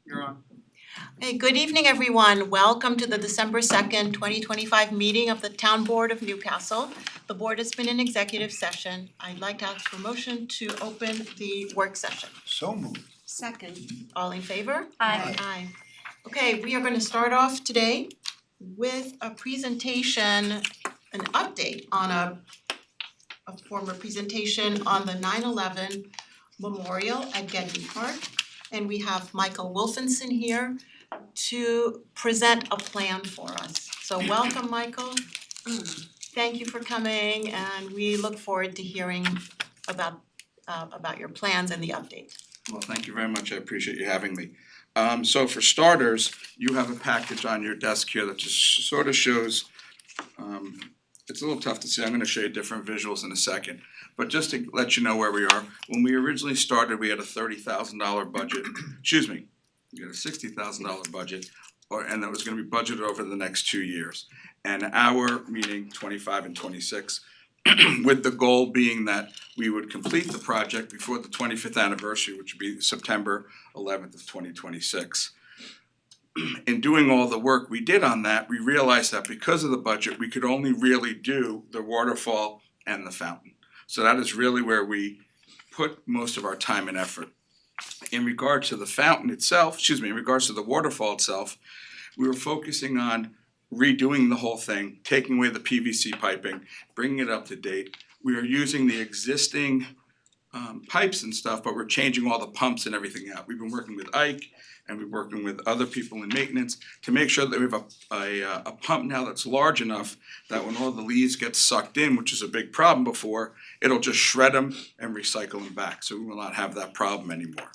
You're on. Hey, good evening, everyone. Welcome to the December 2nd, 2025 meeting of the Town Board of Newcastle. The board has been in executive session. I'd like to ask for a motion to open the work session. So moved. Second. All in favor? Aye. Aye. Okay, we are gonna start off today with a presentation, an update on a former presentation on the 9/11 memorial at Getty Park. And we have Michael Wolfenson here to present a plan for us. So welcome, Michael. Thank you for coming, and we look forward to hearing about your plans and the update. Well, thank you very much, I appreciate you having me. So for starters, you have a package on your desk here that just sort of shows, it's a little tough to see, I'm gonna show you different visuals in a second. But just to let you know where we are, when we originally started, we had a $30,000 budget, excuse me, we had a $60,000 budget, and that was gonna be budgeted over the next 2 years. And our meeting 25 and 26, with the goal being that we would complete the project before the 25th anniversary, which would be September 11th of 2026. In doing all the work we did on that, we realized that because of the budget, we could only really do the waterfall and the fountain. So that is really where we put most of our time and effort. In regards to the fountain itself, in regards to the waterfall itself, we were focusing on redoing the whole thing, taking away the PVC piping, bringing it up to date. We are using the existing pipes and stuff, but we're changing all the pumps and everything out. We've been working with Ike and we're working with other people in maintenance to make sure that we have a pump now that's large enough that when all the leaves get sucked in, which is a big problem before, it'll just shred them and recycle them back, so we will not have that problem anymore.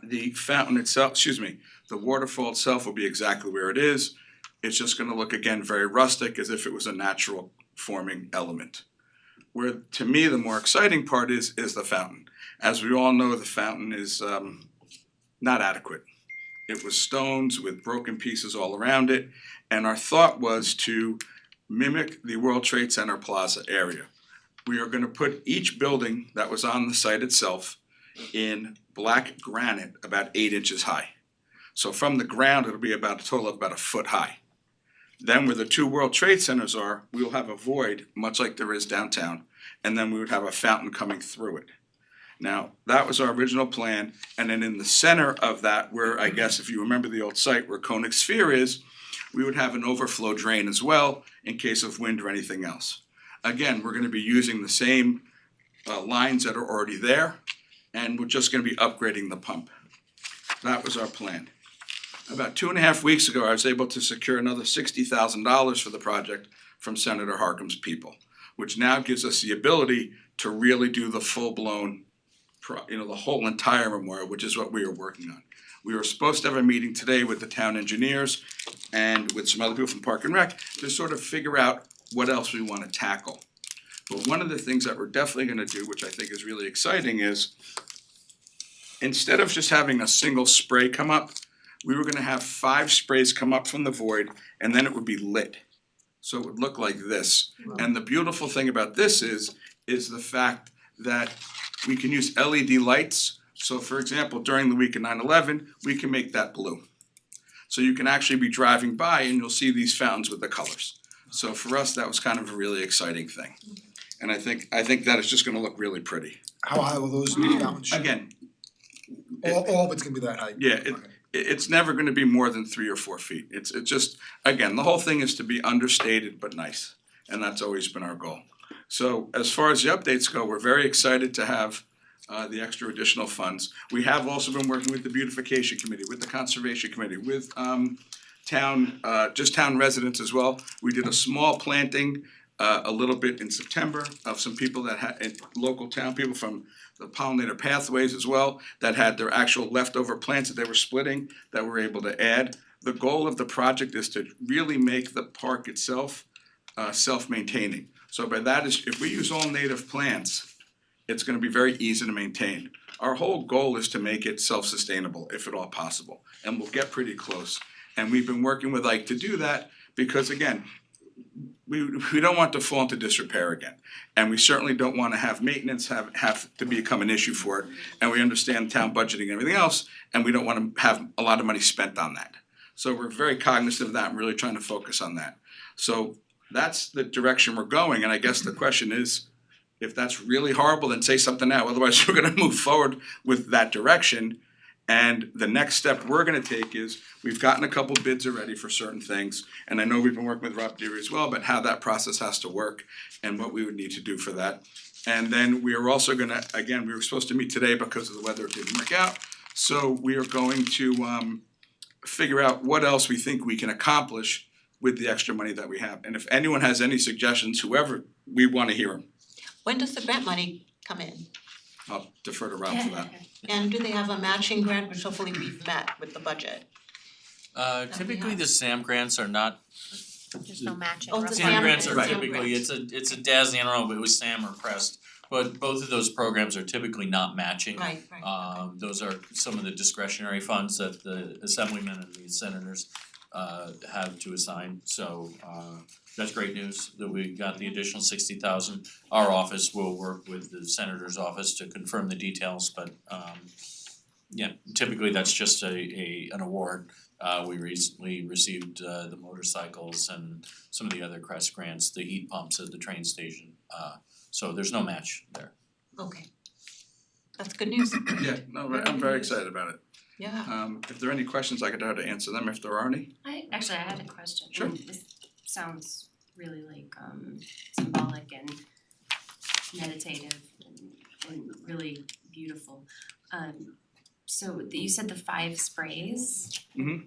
The fountain itself, the waterfall itself will be exactly where it is. It's just gonna look again very rustic, as if it was a natural forming element. Where to me the more exciting part is the fountain. As we all know, the fountain is not adequate. It was stones with broken pieces all around it, and our thought was to mimic the World Trade Center Plaza area. We are gonna put each building that was on the site itself in black granite about 8 inches high. So from the ground, it'll be about a total of about a foot high. Then where the two World Trade Centers are, we will have a void, much like there is downtown, and then we would have a fountain coming through it. Now, that was our original plan, and then in the center of that, where I guess if you remember the old site where Koenig Sphere is, we would have an overflow drain as well in case of wind or anything else. Again, we're gonna be using the same lines that are already there, and we're just gonna be upgrading the pump. That was our plan. About 2.5 weeks ago, I was able to secure another $60,000 for the project from Senator Harkin's people, which now gives us the ability to really do the full-blown, the whole entire memorial, which is what we are working on. We were supposed to have a meeting today with the town engineers and with some other people from Park and Rec to sort of figure out what else we wanna tackle. But one of the things that we're definitely gonna do, which I think is really exciting, is instead of just having a single spray come up, we were gonna have 5 sprays come up from the void, and then it would be lit. So it would look like this. And the beautiful thing about this is the fact that we can use LED lights. So for example, during the week of 9/11, we can make that blue. So you can actually be driving by and you'll see these fountains with the colors. So for us, that was kind of a really exciting thing. And I think that is just gonna look really pretty. How high will those fountains shoot? Again, All of it's gonna be that height? yeah, Okay. it's never gonna be more than 3 or 4 feet. It's just, again, the whole thing is to be understated but nice, and that's always been our goal. So as far as the updates go, we're very excited to have the extra additional funds. We have also been working with the beautification committee, with the conservation committee, with town residents as well. We did a small planting a little bit in September of some people that had, local town people from the pollinator pathways as well, that had their actual leftover plants that they were splitting that we're able to add. The goal of the project is to really make the park itself self-maintaining. So by that is, if we use all native plants, it's gonna be very easy to maintain. Our whole goal is to make it self-sustainable, if at all possible, and we'll get pretty close. And we've been working with Ike to do that, because again, we don't want to fall into disrepair again. And we certainly don't wanna have maintenance have to become an issue for it. And we understand town budgeting and everything else, and we don't wanna have a lot of money spent on that. So we're very cognizant of that and really trying to focus on that. So that's the direction we're going, and I guess the question is, if that's really horrible, then say something now, otherwise we're gonna move forward with that direction. And the next step we're gonna take is, we've gotten a couple bids already for certain things, and I know we've been working with Rob Deary as well, about how that process has to work and what we would need to do for that. And then we are also gonna, again, we were supposed to meet today because of the weather, it didn't work out. So we are going to figure out what else we think we can accomplish with the extra money that we have. And if anyone has any suggestions, whoever, we wanna hear them. When does the grant money come in? I'll defer to Rob for that. And do they have a matching grant, which hopefully we've met with the budget? Typically the SAM grants are not, There's no matching. Oh, the SAM SAM grants are grants. typically, it's a DASNY, I don't know if it was SAM or CREST, but both of those programs are typically not matching. Right, okay. Those are some of the discretionary funds that the assemblymen and the senators have to assign, so that's great news that we got the additional 60,000. Our office will work with the senator's office to confirm the details, but yeah, typically that's just an award. We recently received the motorcycles and some of the other CREST grants, the heat pumps at the train station, so there's no match there. Okay. That's good news. Yeah, no, I'm very excited about it. Yeah. If there are any questions, I could try to answer them if there are any. I had a question. Sure. This sounds really like symbolic and meditative and really beautiful. So you said the 5 sprays. Mhm.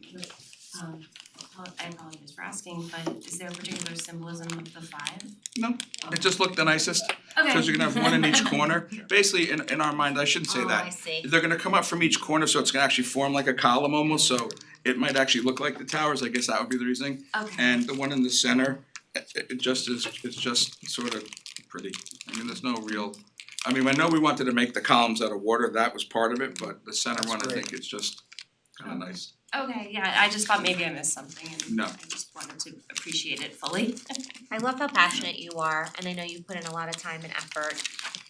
I apologize for asking, but is there a particular symbolism of the 5? No, it just looked the nicest, Okay. cause you're gonna have one in each corner. Basically, in our mind, I shouldn't say that. Oh, I see. They're gonna come up from each corner, so it's gonna actually form like a column almost, so it might actually look like the towers, I guess that would be the reasoning. Okay. And the one in the center, it just is, it's just sort of pretty. I mean, there's no real, I mean, I know we wanted to make the columns out of water, that was part of it, but the center one, I think it's just kinda nice. Okay, yeah, I just thought maybe I missed something and No. I just wanted to appreciate it fully. I love how passionate you are, and I know you put in a lot of time and effort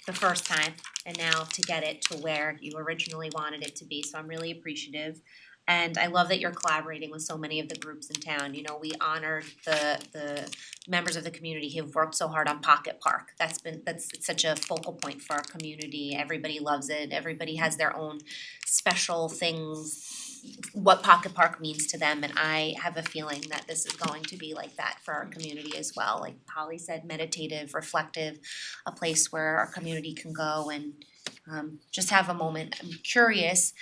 the first time, and now to get it to where you originally wanted it to be, so I'm really appreciative. And I love that you're collaborating with so many of the groups in town. You know, we honored the members of the community who've worked so hard on Pocket Park. That's such a focal point for our community. Everybody loves it. Everybody has their own special things, what Pocket Park means to them, and I have a feeling that this is going to be like that for our community as well. Like Holly said, meditative, reflective, a place where our community can go and just have a moment. I'm curious,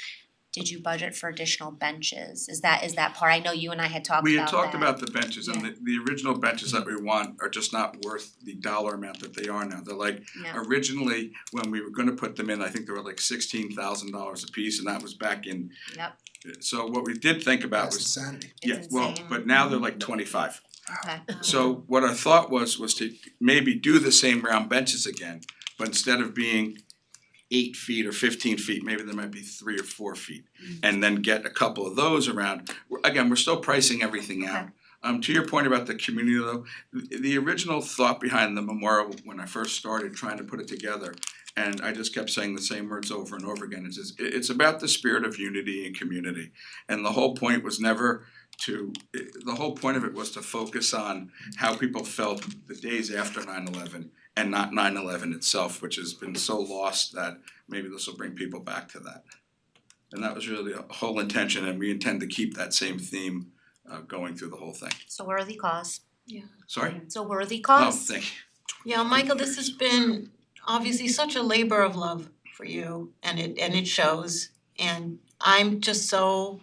did you budget for additional benches? Is that part? I know you and I had talked about We that. had talked about the benches, and the original benches that we want are just not worth the dollar amount that they are now. They're like, Yeah. originally, when we were gonna put them in, I think they were like $16,000 a piece, and that was back in. Yep. So what we did think about That's was, insanity. yeah, It's well, insane. but now they're like 25. Okay. So what our thought was to maybe do the same round benches again, but instead of being 8 feet or 15 feet, maybe there might be 3 or 4 feet. And then get a couple of those around. Again, we're still pricing everything out. To your point about the community though, the original thought behind the memorial when I first started trying to put it together, and I just kept saying the same words over and over again, it's about the spirit of unity and community. And the whole point was never the whole point of it was to focus on how people felt the days after 9/11 and not 9/11 itself, which has been so lost that maybe this will bring people back to that. And that was really the whole intention, and we intend to keep that same theme going through the whole thing. It's a worthy cause. Sorry? It's a worthy Oh, cause. thank you. Yeah, Michael, this has been obviously such a labor of love for you, and it shows. And I'm just so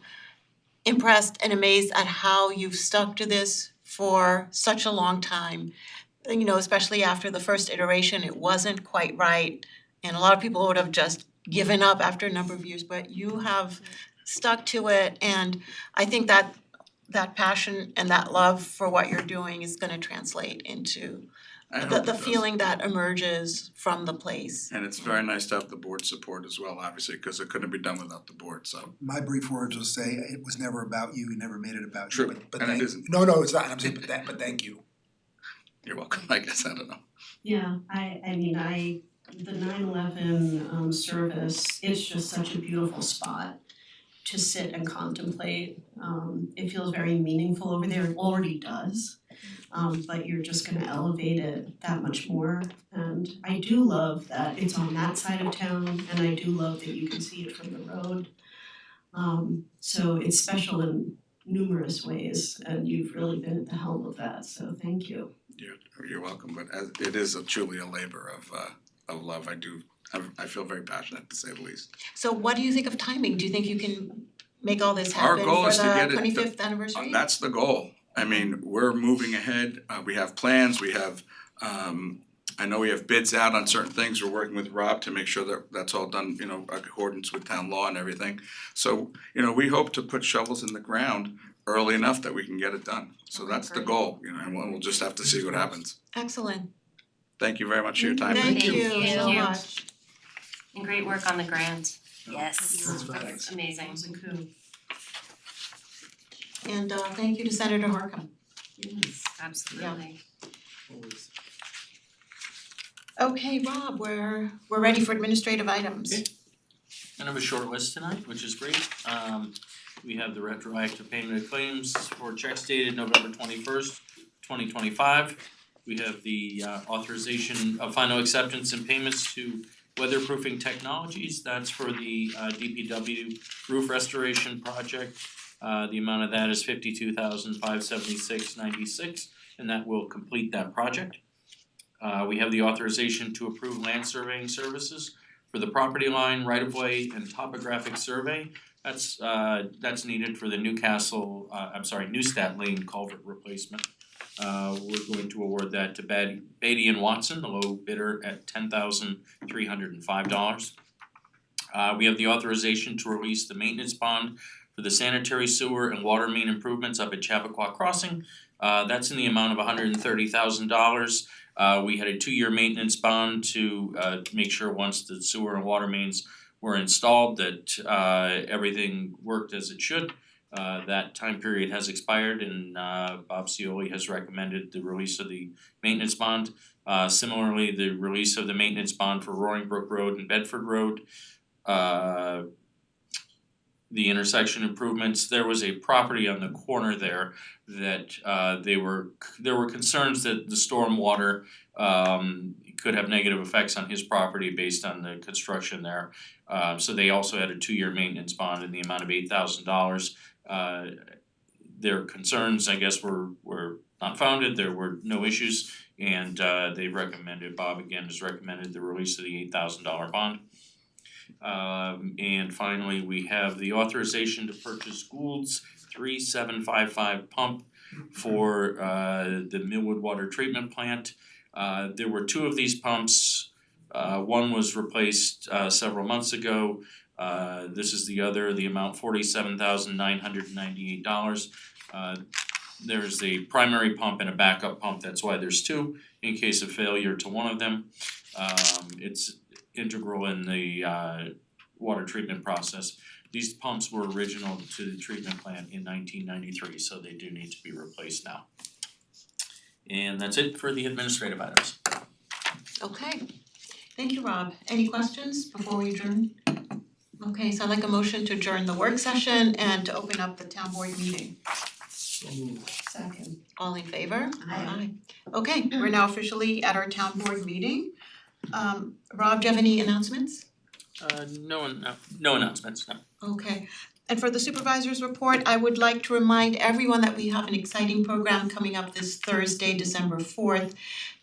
impressed and amazed at how you've stuck to this for such a long time. You know, especially after the first iteration, it wasn't quite right, and a lot of people would have just given up after a number of years, but you have stuck to it, and I think that passion and that love for what you're doing is gonna translate into I hope the it does. feeling that emerges from the place. And it's very nice to have the board support as well, obviously, because it couldn't be done without the board, so. My brief words will say, it was never about you, you never made it about you, True, but and it thank- isn't. No, it's not, I'm saying, but thank you. You're welcome, I guess, I don't know. Yeah, I mean, the 9/11 service, it's just such a beautiful spot to sit and contemplate. It feels very meaningful over there, it already does. But you're just gonna elevate it that much more. And I do love that it's on that side of town, and I do love that you can see it from the road. So it's special in numerous ways, and you've really been at the helm of that, so thank you. You're welcome, but as it is truly a labor of love, I feel very passionate, to say the least. So what do you think of timing? Do you think you can make all this Our happen goal for is to get the it- 25th anniversary? That's the goal. I mean, we're moving ahead, we have plans, we have, I know we have bids out on certain things, we're working with Rob to make sure that that's all done, in accordance with town law and everything. So, we hope to put shovels in the ground early enough that we can get it done. So Okay, that's the great. goal, and we'll just have to see what happens. Excellent. Thank you very much for your time. Thank you Thank so you. much. And great work on the grant. Yes. That's amazing. That was a coup. And thank you to Senator Harkam. Yes. Absolutely. Okay, Rob, we're ready for administrative items. Okay. Kind of a short list tonight, which is great. We have the retroactive payment of claims for checks dated November 21st, 2025. We have the authorization of final acceptance and payments to Weatherproofing Technologies. That's for the DPW roof restoration project. The amount of that is $52,576.96, and that will complete that project. We have the authorization to approve land surveying services for the property line, right-of-way, and topographic survey. That's needed for the Newstat Lane culvert replacement. We're going to award that to Beatty and Watson, the low bidder at $10,305. We have the authorization to release the maintenance bond for the sanitary sewer and water main improvements up at Chappaqua Crossing. That's in the amount of $130,000. We had a 2-year maintenance bond to make sure once the sewer and water mains were installed that everything worked as it should. That time period has expired, and Bob Cioli has recommended the release of the maintenance bond. Similarly, the release of the maintenance bond for Roaring Brook Road and Bedford Road. The intersection improvements, there was a property on the corner there that there were concerns that the stormwater could have negative effects on his property based on the construction there. So they also had a 2-year maintenance bond in the amount of $8,000. Their concerns, I guess, were not founded, there were no issues, and they recommended, Bob again has recommended the release of the $8,000 bond. And finally, we have the authorization to purchase Gould's 3755 pump for the Millwood Water Treatment Plant. There were 2 of these pumps. One was replaced several months ago. This is the other, the amount $47,998. There's a primary pump and a backup pump, that's why there's 2 in case of failure to one of them. It's integral in the water treatment process. These pumps were original to the treatment plant in 1993, so they do need to be replaced now. And that's it for the administrative items. Okay, thank you, Rob. Any questions before we adjourn? Okay, so I'd like a motion to adjourn the work session and to open up the town board meeting. Second. All in favor? Aye. Okay, we're now officially at our town board meeting. Rob, do you have any announcements? No announcements, no. Okay, and for the supervisor's report, I would like to remind everyone that we have an exciting program coming up this Thursday, December 4th.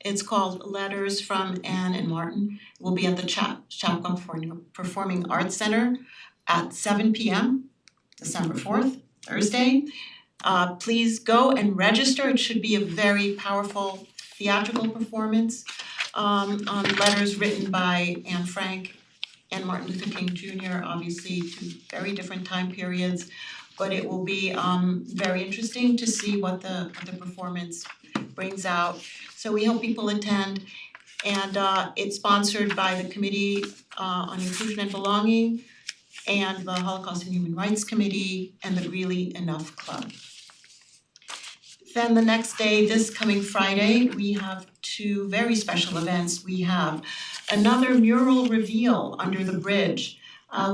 It's called Letters from Anne and Martin. We'll be at the Chappaqua Performing Arts Center at 7 p.m. December 4th, Thursday. Please go and register. It should be a very powerful theatrical performance on letters written by Anne Frank and Martin Luther King Jr., obviously 2 very different time periods. But it will be very interesting to see what the performance brings out. So we hope people attend, and it's sponsored by the Committee on Inclusion and Belonging and the Holocaust and Human Rights Committee and the Really Enough Club. Then the next day, this coming Friday, we have two very special events. We have another mural reveal under the bridge,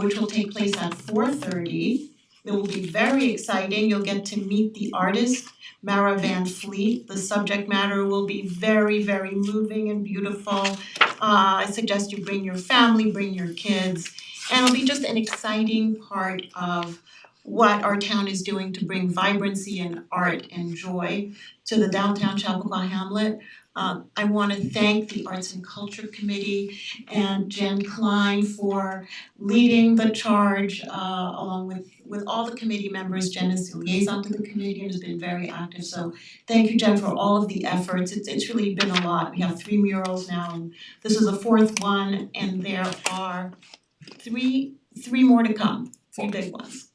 which will take place at 4:30. It will be very exciting. You'll get to meet the artist, Mara Van Fleet. The subject matter will be very, very moving and beautiful. I suggest you bring your family, bring your kids, and it'll be just an exciting part of what our town is doing to bring vibrancy and art and joy to the downtown Chappaqua Hamlet. I wanna thank the Arts and Culture Committee and Jen Klein for leading the charge along with all the committee members. Jen is the liaison to the committee and has been very active, so thank you, Jen, for all of the efforts. It's really been a lot. We have 3 murals now, and this is the 4th one, and there are three more to come, 3 big ones.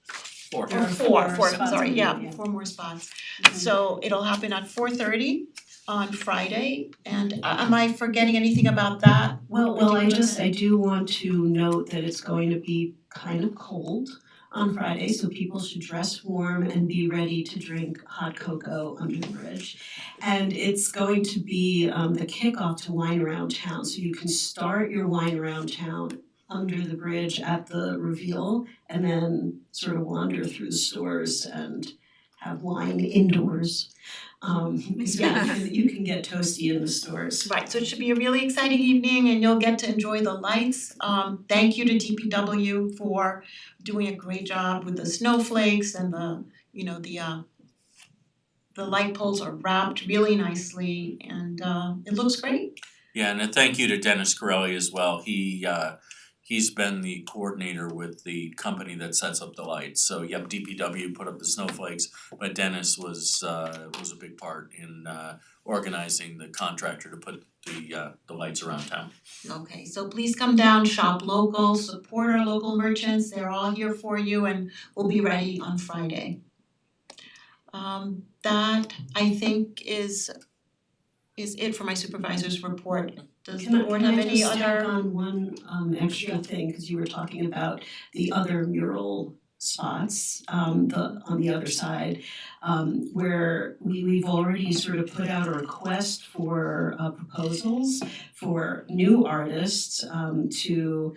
Four. There are Four, four I'm spots sorry, on yeah, it, yeah. 4 more spots. So it'll happen at 4:30 on Friday, and am I forgetting anything about that? Well, I do want to note that it's going to be kind of cold on Friday, so people should dress warm and be ready to drink hot cocoa under the bridge. And it's going to be the kickoff to Wine Around Town, so you can start your Wine Around Town under the bridge at the reveal and then sort of wander through the stores and have wine indoors. You can get toasty in the stores. Right, so it should be a really exciting evening and you'll get to enjoy the lights. Thank you to DPW for doing a great job with the snowflakes and the light poles are wrapped really nicely and it looks great. Yeah, and a thank you to Dennis Corelli as well. He's been the coordinator with the company that sets up the lights. So yep, DPW put up the snowflakes, but Dennis was a big part in organizing the contractor to put the lights around town. Okay, so please come down, shop local, support our local merchants, they're all here for you and we'll be ready on Friday. That I think is it for my supervisor's report. Does the board have any Can I just tack other? on one extra thing, cause you were talking about the other mural spots, on the other side, where we've already sort of put out a request for proposals for new artists to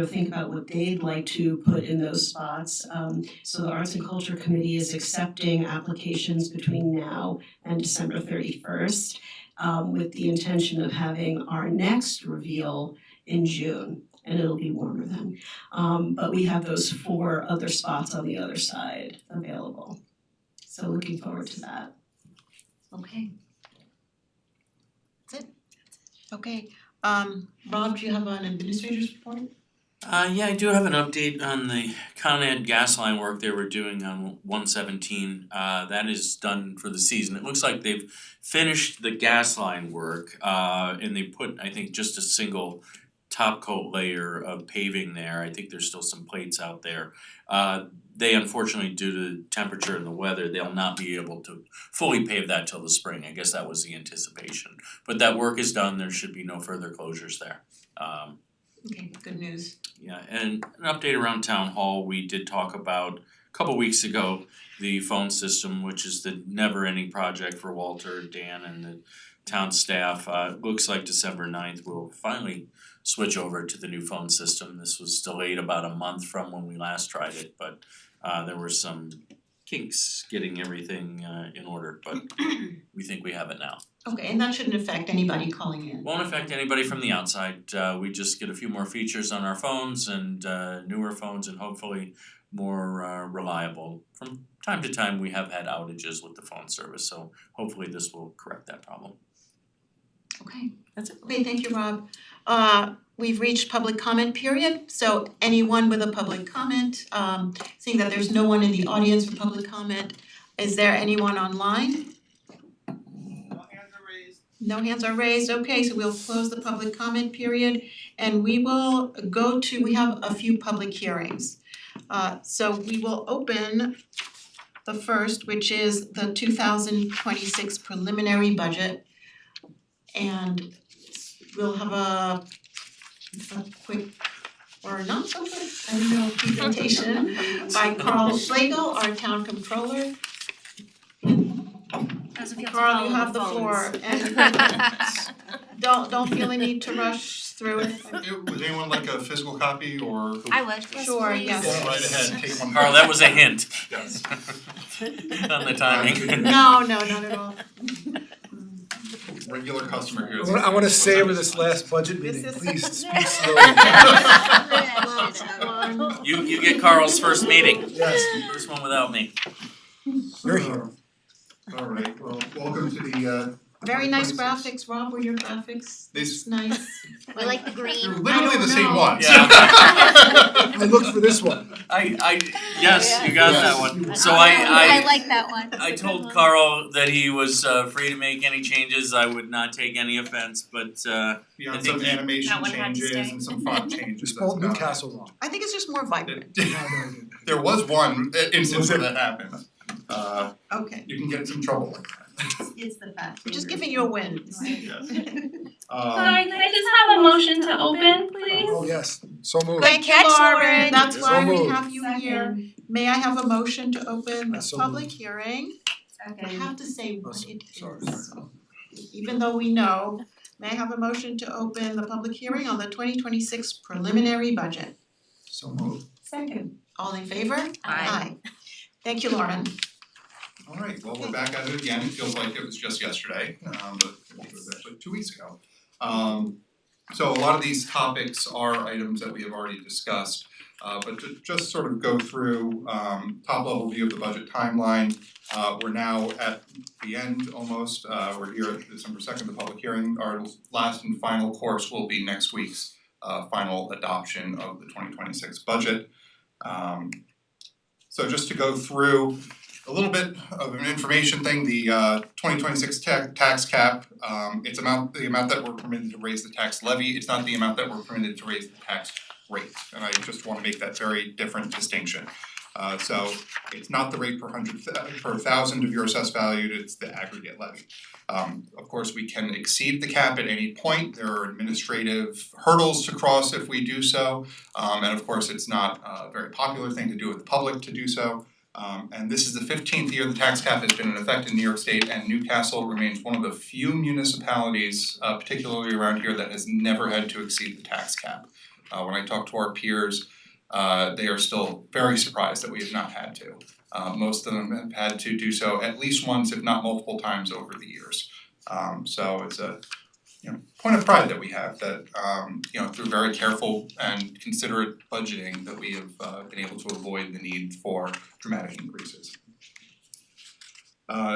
think about what they'd like to put in those spots. So the Arts and Culture Committee is accepting applications between now and December 31st. With the intention of having our next reveal in June, and it'll be warmer then. But we have those 4 other spots on the other side available. So looking forward to that. Okay. That's it? Okay, Rob, do you have an administrator's report? Yeah, I do have an update on the Con Ed gas line work they were doing on 117. That is done for the season. It looks like they've finished the gas line work and they put, I think, just a single top coat layer of paving there. I think there's still some plates out there. They unfortunately, due to the temperature and the weather, they'll not be able to fully pave that till the spring. I guess that was the anticipation. But that work is done. There should be no further closures there. Okay, good news. Yeah, and an update around town hall, we did talk about a couple weeks ago, the phone system, which is the never-ending project for Walter, Dan and the town staff. Looks like December 9th we'll finally switch over to the new phone system. This was delayed about a month from when we last tried it, but there were some kinks getting everything in order, but we think we have it now. Okay, and that shouldn't affect anybody calling in. Won't affect anybody from the outside, we just get a few more features on our phones and newer phones and hopefully more reliable. From time to time, we have had outages with the phone service, so hopefully this will correct that problem. Okay, That's it. okay, thank you, Rob. We've reached public comment period, so anyone with a public comment, seeing that there's no one in the audience for public comment, is there anyone online? No hands are raised, okay, so we'll close the public comment period and we will go to, we have a few public hearings. So we will open the first, which is the 2026 preliminary budget. And we'll have a quick, or not so quick, I don't know, presentation by Carl Schlegel, our town controller. have to Carl, follow you have the floor and don't feel a need to rush through it. Would anyone like a physical copy or? I would. Sure, yes. Go right ahead, take one. Carl, that was a hint Yes. on the timing. No, not at all. Regular customer here. I wanna savor this last budget This meeting, is- please speak slowly. You get Carl's first meeting, Yes, first one without me. you're here. Alright, well, welcome to the Very nice 2026. graphics, Rob, were your graphics? This- It's nice. We like the green. They're literally the same know. ones. Yeah. I looked for this one. Yes, you got that one. So I like that one. I told Carl that he was free to make any changes, I would not take any offense, but I Beyond think some you- animation That one had to changes stay. and some font You changes, that's spelled about it. Newcastle wrong. I think it's just more vibrant. There was one instance where that happened. Okay, You can get in some trouble like that. It's the fact. we're just giving you a win. Yes. Sorry, can I just have a motion to open, please? Oh, yes, so moved. Thank you, catch, Lauren, Lauren. that's So why we moved. have you here. May I have a motion to open the So public moved. hearing? I Second. have to say what it Sorry. is. Even though we know, may I have a motion to open the public hearing on the 2026 preliminary budget? So moved. Second. All in favor? Aye. Thank you, Lauren. Alright, well, we're back at it again, it feels like it was just yesterday, but it was actually 2 weeks ago. So a lot of these topics are items that we have already discussed, but to just sort of go through top level view of the budget timeline. We're now at the end almost, we're here at December 2nd, the public hearing. Our last and final course will be next week's final adoption of the 2026 budget. So just to go through a little bit of an information thing, the 2026 tax cap, it's the amount that we're permitted to raise the tax levy, it's not the amount that we're permitted to raise the tax rate. And I just wanna make that very different distinction. So it's not the rate per thousand of your assessed value, it's the aggregate levy. Of course, we can exceed the cap at any point, there are administrative hurdles to cross if we do so. And of course, it's not a very popular thing to do with the public to do so. And this is the 15th year the tax cap has been in effect in New York State, and Newcastle remains one of the few municipalities, particularly around here, that has never had to exceed the tax cap. When I talk to our peers, they are still very surprised that we have not had to. Most of them have had to do so at least once, if not multiple times over the years. So it's a point of pride that we have that through very careful and considerate budgeting that we have been able to avoid the need for dramatic increases.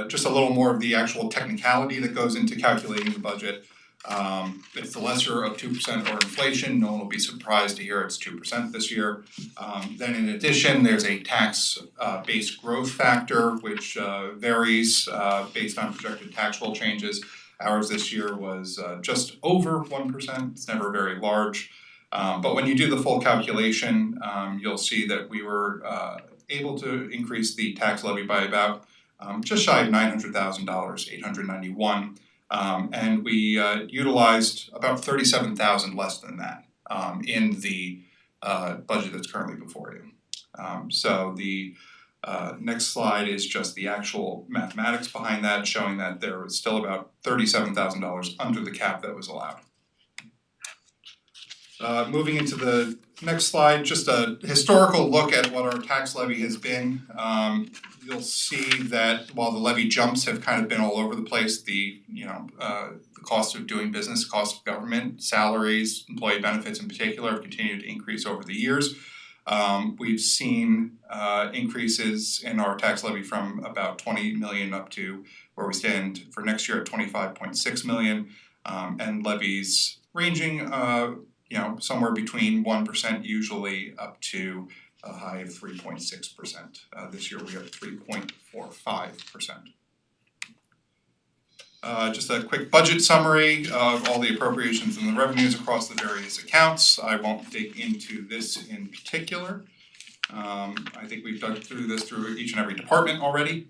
Just a little more of the actual technicality that goes into calculating the budget. It's the lesser of 2% or inflation, no one will be surprised to hear it's 2% this year. Then in addition, there's a tax based growth factor which varies based on projected tax roll changes. Ours this year was just over 1%, it's never very large. But when you do the full calculation, you'll see that we were able to increase the tax levy by about just shy of $900,000, $891. And we utilized about $37,000 less than that in the budget that's currently before you. So the next slide is just the actual mathematics behind that, showing that there was still about $37,000 under the cap that was allowed. Moving into the next slide, just a historical look at what our tax levy has been. You'll see that while the levy jumps have kind of been all over the place, the cost of doing business, cost of government, salaries, employee benefits in particular have continued to increase over the years. We've seen increases in our tax levy from about 20 million up to where we stand for next year at 25.6 million, and levies ranging somewhere between 1% usually up to a high of 3.6%. This year we are at 3.45%. Just a quick budget summary of all the appropriations and the revenues across the various accounts. I won't dig into this in particular. I think we've dug through this through each and every department already.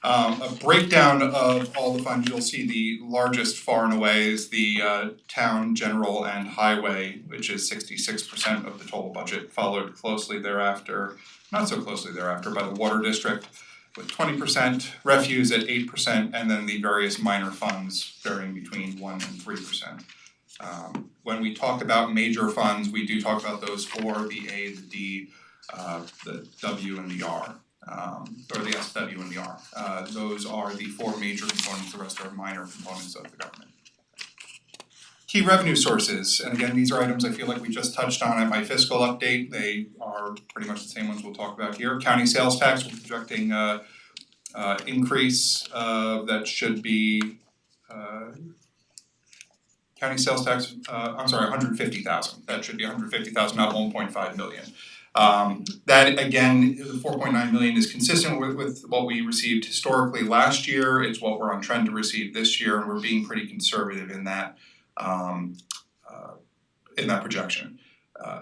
A breakdown of all the funds, you'll see the largest far and away is the town, general and highway, which is 66% of the total budget, followed closely thereafter, not so closely thereafter, by the water district. with 20%, refuse at 8%, and then the various minor funds varying between 1% and 3%. When we talk about major funds, we do talk about those four: the A, the D, the W, and the R, or the S, W, and the R. Those are the four major components. The rest are minor components of the government. Key revenue sources, and again, these are items I feel like we just touched on at my fiscal update. They are pretty much the same ones we'll talk about here. County sales tax, we're projecting increase that should be county sales tax, $150,000. That should be $150,000, not $1.5 million. That again, the $4.9 million is consistent with what we received historically last year. It's what we're on trend to receive this year, and we're being pretty conservative in that projection.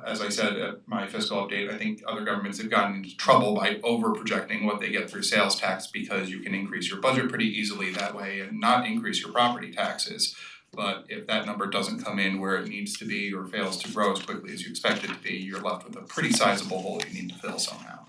As I said at my fiscal update, I think other governments have gotten into trouble by over projecting what they get through sales tax, because you can increase your budget pretty easily that way and not increase your property taxes. But if that number doesn't come in where it needs to be or fails to grow as quickly as you expect it to be, you're left with a pretty sizable hole you need to fill somehow.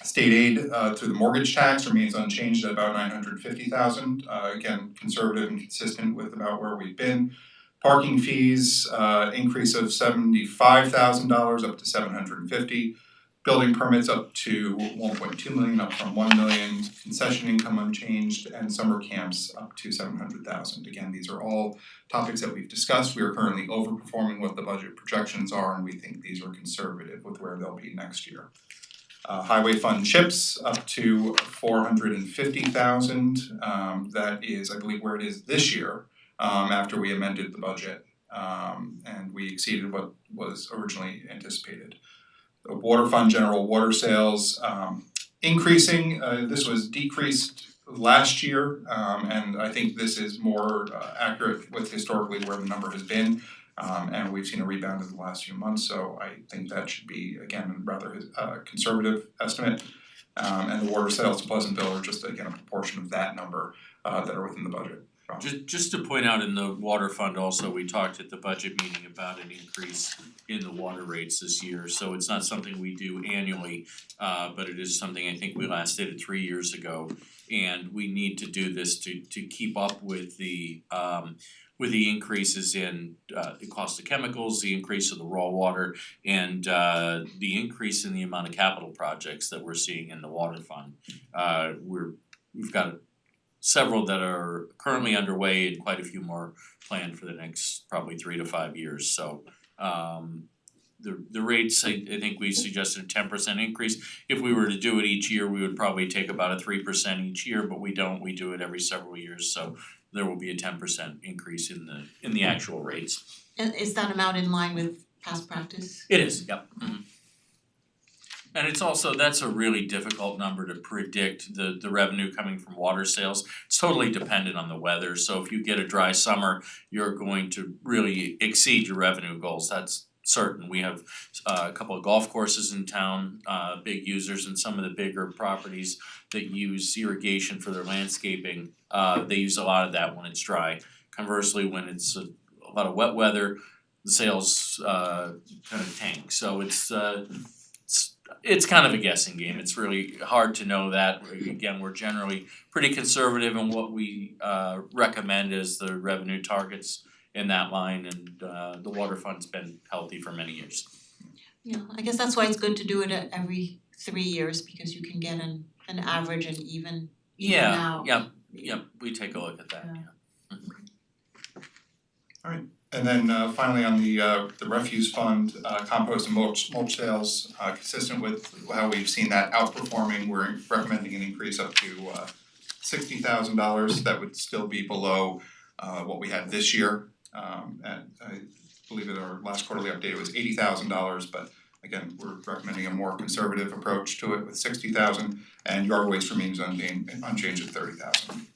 State aid through the mortgage tax remains unchanged at about $950,000. Again, conservative and consistent with about where we've been. Parking fees, increase of $75,000 up to $750,000. Building permits up to $1.2 million, up from $1 million. Concession income unchanged, and summer camps up to $700,000. Again, these are all topics that we've discussed. We are currently overperforming what the budget projections are, and we think these are conservative with where they'll be next year. Highway fund chips up to $450,000. That is, I believe, where it is this year, after we amended the budget, and we exceeded what was originally anticipated. The water fund general water sales increasing. This was decreased last year, and I think this is more accurate with historically where the number has been. And we've seen a rebound in the last few months, so I think that should be, again, a rather conservative estimate. And the water sales to Pleasantville are just, again, a proportion of that number that are within the budget. Just to point out, in the water fund also, we talked at the budget meeting about an increase in the water rates this year. So it's not something we do annually, but it is something I think we last did it 3 years ago. And we need to do this to keep up with the increases in the cost of chemicals, the increase of the raw water, and the increase in the amount of capital projects that we're seeing in the water fund. We've got several that are currently underway and quite a few more planned for the next probably 3 to 5 years. So the rates, I think we suggested a 10% increase. If we were to do it each year, we would probably take about a 3% each year, but we don't. We do it every several years, so there will be a 10% increase in the actual rates. And is that amount in line with past practice? It is, yep. And it's also, that's a really difficult number to predict, the revenue coming from water sales. It's totally dependent on the weather, so if you get a dry summer, you're going to really exceed your revenue goals, that's certain. We have a couple of golf courses in town, big users, and some of the bigger properties that use irrigation for their landscaping, they use a lot of that when it's dry. Conversely, when it's a lot of wet weather, the sales kind of tank. So it's kind of a guessing game. It's really hard to know that. Again, we're generally pretty conservative in what we recommend as the revenue targets in that line, and the water fund's been healthy for many years. Yeah, I guess that's why it's good to do it at every 3 years, because you can get an average and even out. Yeah, we take a look at that, And then finally on the refuse fund, compost and mulch sales, consistent with how we've seen that outperforming, we're recommending an increase up to $60,000. That would still be below what we had this year. And I believe in our last quarterly update it was $80,000, but again, we're recommending a more conservative approach to it with $60,000, and yard waste remains unchanged at $30,000.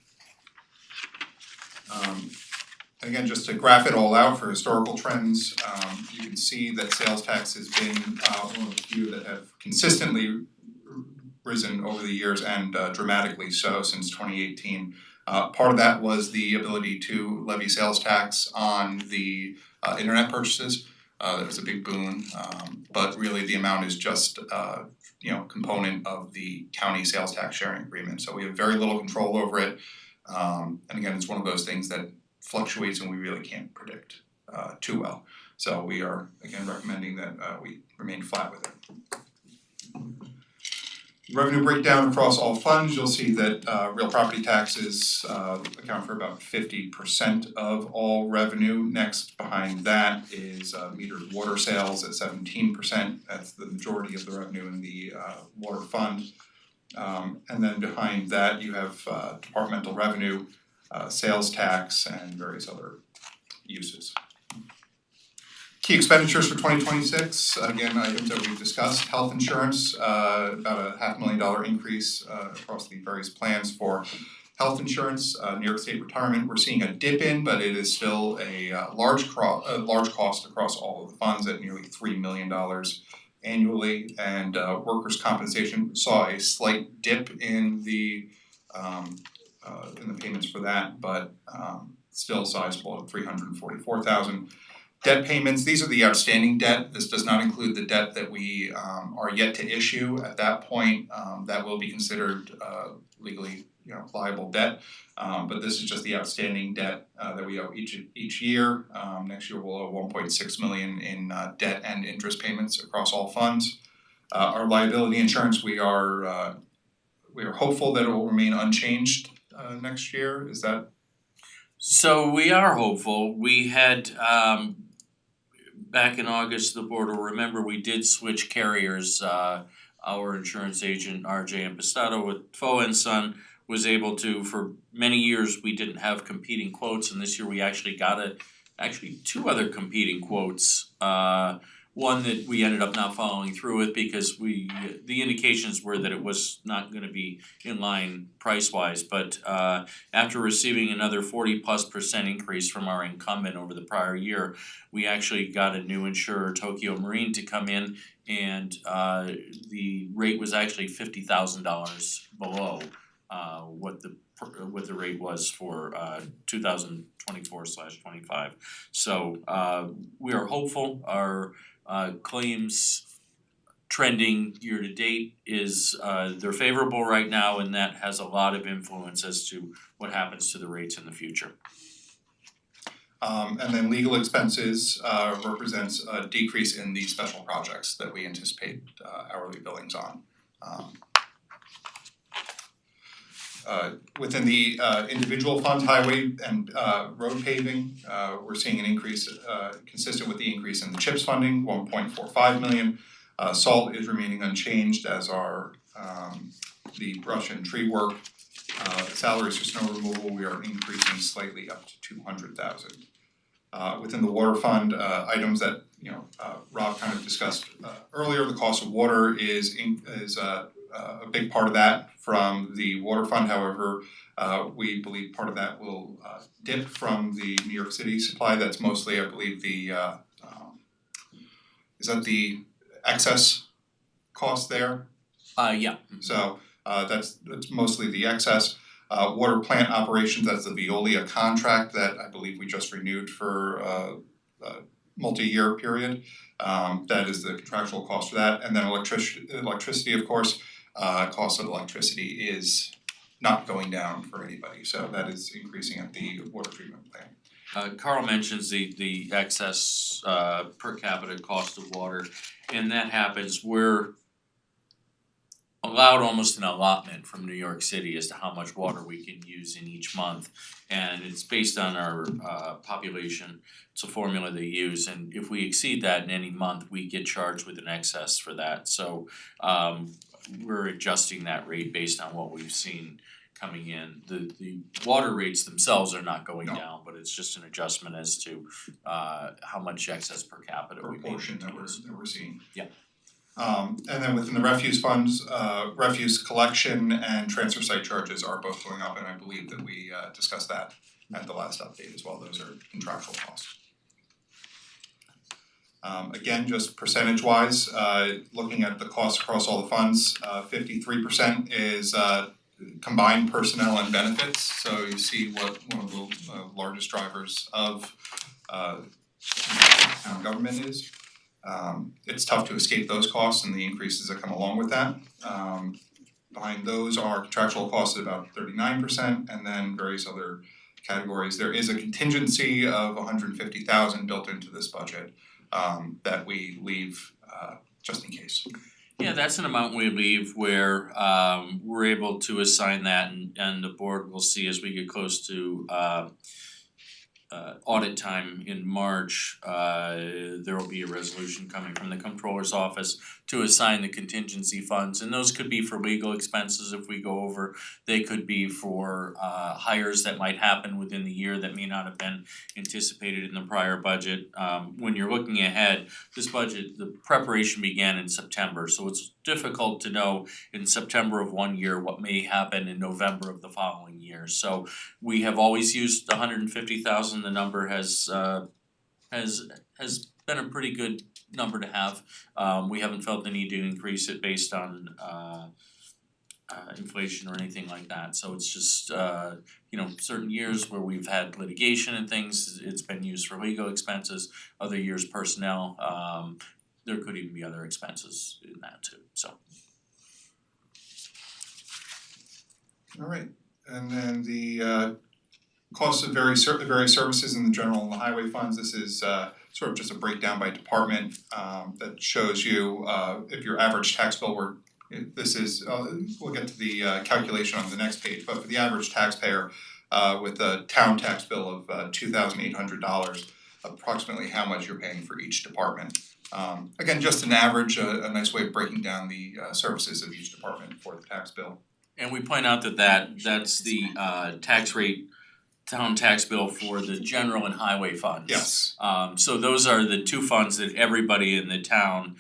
Again, just to graph it all out for historical trends, you can see that sales tax has been one of the few that have consistently risen over the years, and dramatically so since 2018. Part of that was the ability to levy sales tax on the internet purchases. That was a big boon, but really the amount is just component of the county sales tax sharing agreement, so we have very little control over it. And again, it's one of those things that fluctuates and we really can't predict too well. So we are again recommending that we remain flat with it. Revenue breakdown across all funds, you'll see that real property taxes account for about 50% of all revenue. Next behind that is metered water sales at 17%, that's the majority of the revenue in the water fund. And then behind that you have departmental revenue, sales tax and various other uses. Key expenditures for 2026, again, items that we've discussed, health insurance, about a $500,000 increase across the various plans for health insurance. New York State retirement, we're seeing a dip in, but it is still a large cost across all of the funds at nearly $3 million annually. And workers' compensation saw a slight dip in the payments for that, but still sizable at $344,000. Debt payments, these are the outstanding debt. This does not include the debt that we are yet to issue. At that point, that will be considered legally liable debt. But this is just the outstanding debt that we owe each year. Next year we'll owe $1.6 million in debt and interest payments across all funds. Our liability insurance, we are hopeful that it will remain unchanged next year. Is that? So we are hopeful. We had back in August, the board will remember we did switch carriers. Our insurance agent RJ Impastato with Foe and Son was able to, for many years we didn't have competing quotes, and this year we actually got two other competing quotes. One that we ended up not following through with because the indications were that it was not gonna be in line price wise, but after receiving another 40+% increase from our incumbent over the prior year, we actually got a new insurer, Tokyo Marine, to come in, and the rate was actually $50,000 below what the rate was for 2024/25. So we are hopeful. Our claims trending year to date is they're favorable right now, and that has a lot of influence as to what happens to the rates in the future. And then legal expenses represents a decrease in the special projects that we anticipate hourly billings on. Within the individual funds, highway and road paving, we're seeing an increase consistent with the increase in the CHIPS funding, $1.45 million. Salt is remaining unchanged, as are the brush and tree work. Salaries for snow removal, we are increasing slightly up to $200,000. Within the water fund, items that Rob kind of discussed earlier, the cost of water is a big part of that from the water fund. However, we believe part of that will dip from the New York City supply. That's mostly, I believe, is that the excess cost there? Yeah. So that's mostly the excess. Water plant operations, that's the Veolia contract that I believe we just renewed for a multi-year period. That is the contractual cost for that. And then electricity, of course, cost of electricity is not going down for anybody, so that is increasing at the water treatment plant. Carl mentions the excess per capita cost of water, and that happens, we're allowed almost an allotment from New York City as to how much water we can use in each month, and it's based on our population. It's a formula they use, and if we exceed that in any month, we get charged with an excess for that. So we're adjusting that rate based on what we've seen coming in. The water rates themselves are not going down, but it's just an adjustment as to how much excess per capita we may Proportion that use. we're seeing. Yeah. And then within the refuse funds, refuse collection and transfer site charges are both going up, and I believe that we discussed that at the last update as well. Those are contractual costs. Again, just percentage wise, looking at the costs across all the funds, 53% is combined personnel and benefits. So you see what one of the largest drivers of town government is. It's tough to escape those costs and the increases that come along with that. Behind those are contractual costs at about 39% and then various other categories. There is a contingency of $150,000 built into this budget that we leave just in case. Yeah, that's an amount we leave where we're able to assign that and the board will see as we get close to audit time in March, there will be a resolution coming from the comptroller's office to assign the contingency funds, and those could be for legal expenses if we go over. They could be for hires that might happen within the year that may not have been anticipated in the prior budget. When you're looking ahead, this budget, the preparation began in September, so it's difficult to know in September of one year what may happen in November of the following year. So we have always used $150,000. The number has been a pretty good number to have. We haven't felt the need to increase it based on inflation or anything like that. So it's just certain years where we've had litigation and things, it's been used for legal expenses. Other years personnel. There could even be other expenses in that too. So. Alright, and then the costs of various services in the general and the highway funds. This is sort of just a breakdown by department that shows you if your average tax bill were, this is, we'll get to the calculation on the next page, but for the average taxpayer with a town tax bill of $2,800, approximately how much you're paying for each department. Again, just an average, a nice way of breaking down the services of each department for the tax bill. And we point out that's the tax rate, town tax bill for the general and highway funds. Yes. So those are the two funds that everybody in the town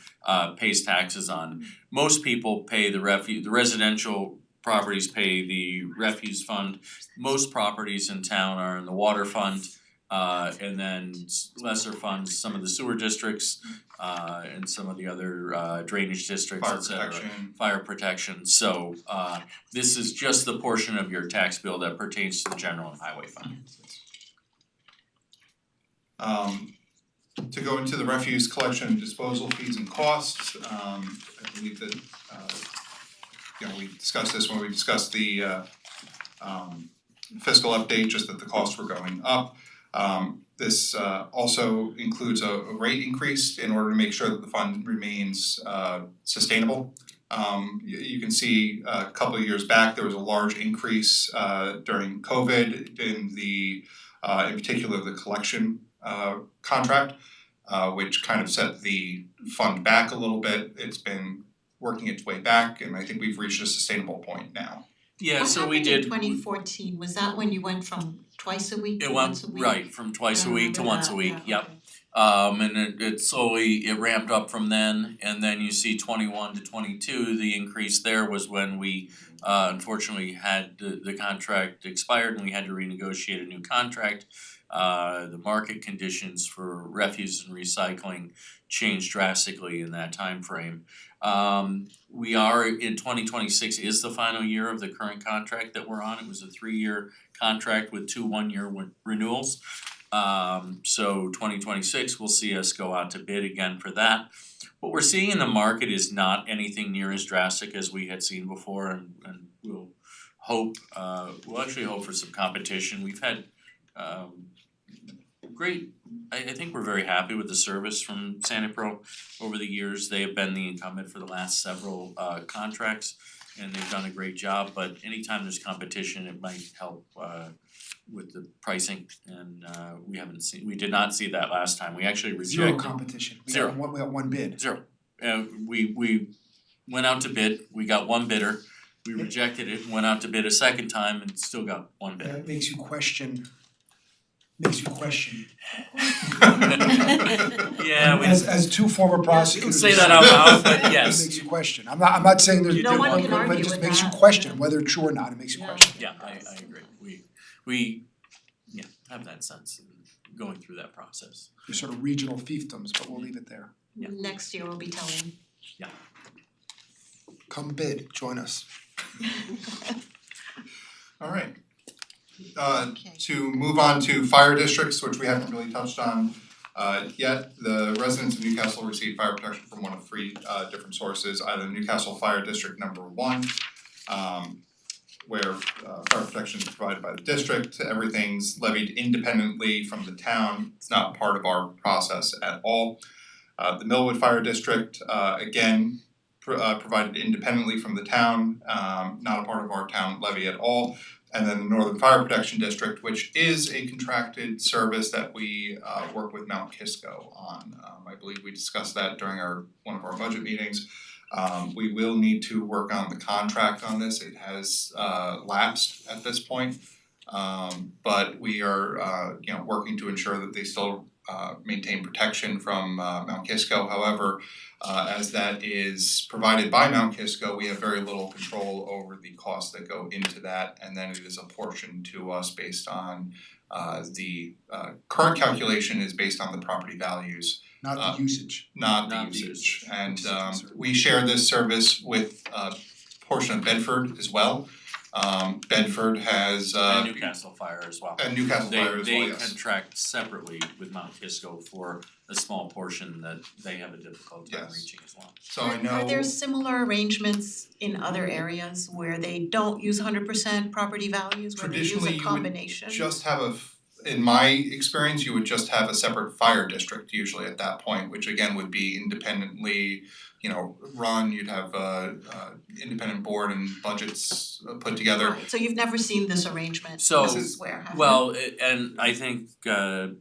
pays taxes on. Most people pay the residential properties pay the refuse fund. Most properties in town are in the water fund. And then lesser funds, some of the sewer districts, and some of the other drainage districts, et cetera. Fire protection. So this is just the portion of your tax bill that pertains to the general and highway fund. To go into the refuse collection and disposal fees and costs, I believe that we discussed this when we discussed the fiscal update, just that the costs were going up. This also includes a rate increase in order to make sure that the fund remains sustainable. You can see a couple of years back, there was a large increase during COVID in in particular the collection contract, which kind of set the fund back a little bit. It's been working its way back, and I think we've reached a sustainable point now. Yeah, so we did. What happened in 2014? Was that when you went from twice a week to It once went a week? right from twice a week to once a week. Yeah, Yep. And it slowly ramped up from then, and then you see 21 to 22. The increase there was when we unfortunately had the contract expired and we had to renegotiate a new contract. The market conditions for refuse and recycling changed drastically in that time frame. We are in 2026 is the final year of the current contract that we're on. It was a 3-year contract with 2 1-year renewals. So 2026 will see us go out to bid again for that. What we're seeing in the market is not anything near as drastic as we had seen before, and we'll actually hope for some competition. We've had great, I think we're very happy with the service from Sanipro over the years. They have been the incumbent for the last several contracts, and they've done a great job, but anytime there's competition, it might help with the pricing, and we did not see that last time. We actually rejected. Zero competition. We got one bid. Zero. We went out to bid, we got one bidder, we rejected it, went out to bid a second time and still got one bidder. That makes you question. Yeah, As two former prosecutors. say that out loud, but yes. It makes you question. I'm not saying there's. No one can but argue it just with makes you that. question whether it's true or not. It makes you question. Yeah, I agree. We have that sense in going through that process. There's sort of regional fiefdoms, but we'll leave it there. Yeah. Next year we'll be telling. Come bid, join us. Alright. Okay. To move on to fire districts, which we haven't really touched on Yet the residents of Newcastle receive fire protection from one of three different sources, either Newcastle Fire District Number 1, where fire protection is provided by the district, everything's levied independently from the town, it's not part of our process at all. The Millwood Fire District, again, provided independently from the town, not a part of our town levy at all. And then the Northern Fire Protection District, which is a contracted service that we work with Mount Kisco on. I believe we discussed that during one of our budget meetings. We will need to work on the contract on this, it has lapsed at this point. But we are working to ensure that they still maintain protection from Mount Kisco. However, as that is provided by Mount Kisco, we have very little control over the costs that go into that, and then it is apportioned to us based on the current calculation is based on the property values, Not the usage. not the Not the usage. usage. And we share this service with a portion of Bedford as well. Bedford has And Newcastle Fire as well. and Newcastle Fire as well, They yes. contract separately with Mount Kisco for a small portion that they have a difficult time Yes. reaching as well. So I know Are there similar arrangements in other areas where they don't use 100% property values, where they use Traditionally, a you would combination? just have in my experience, you would just have a separate fire district usually at that point, which again would be independently, run, you'd have independent board and budgets put together. Right, so you've never seen this arrangement So, elsewhere, have you? Well, and I think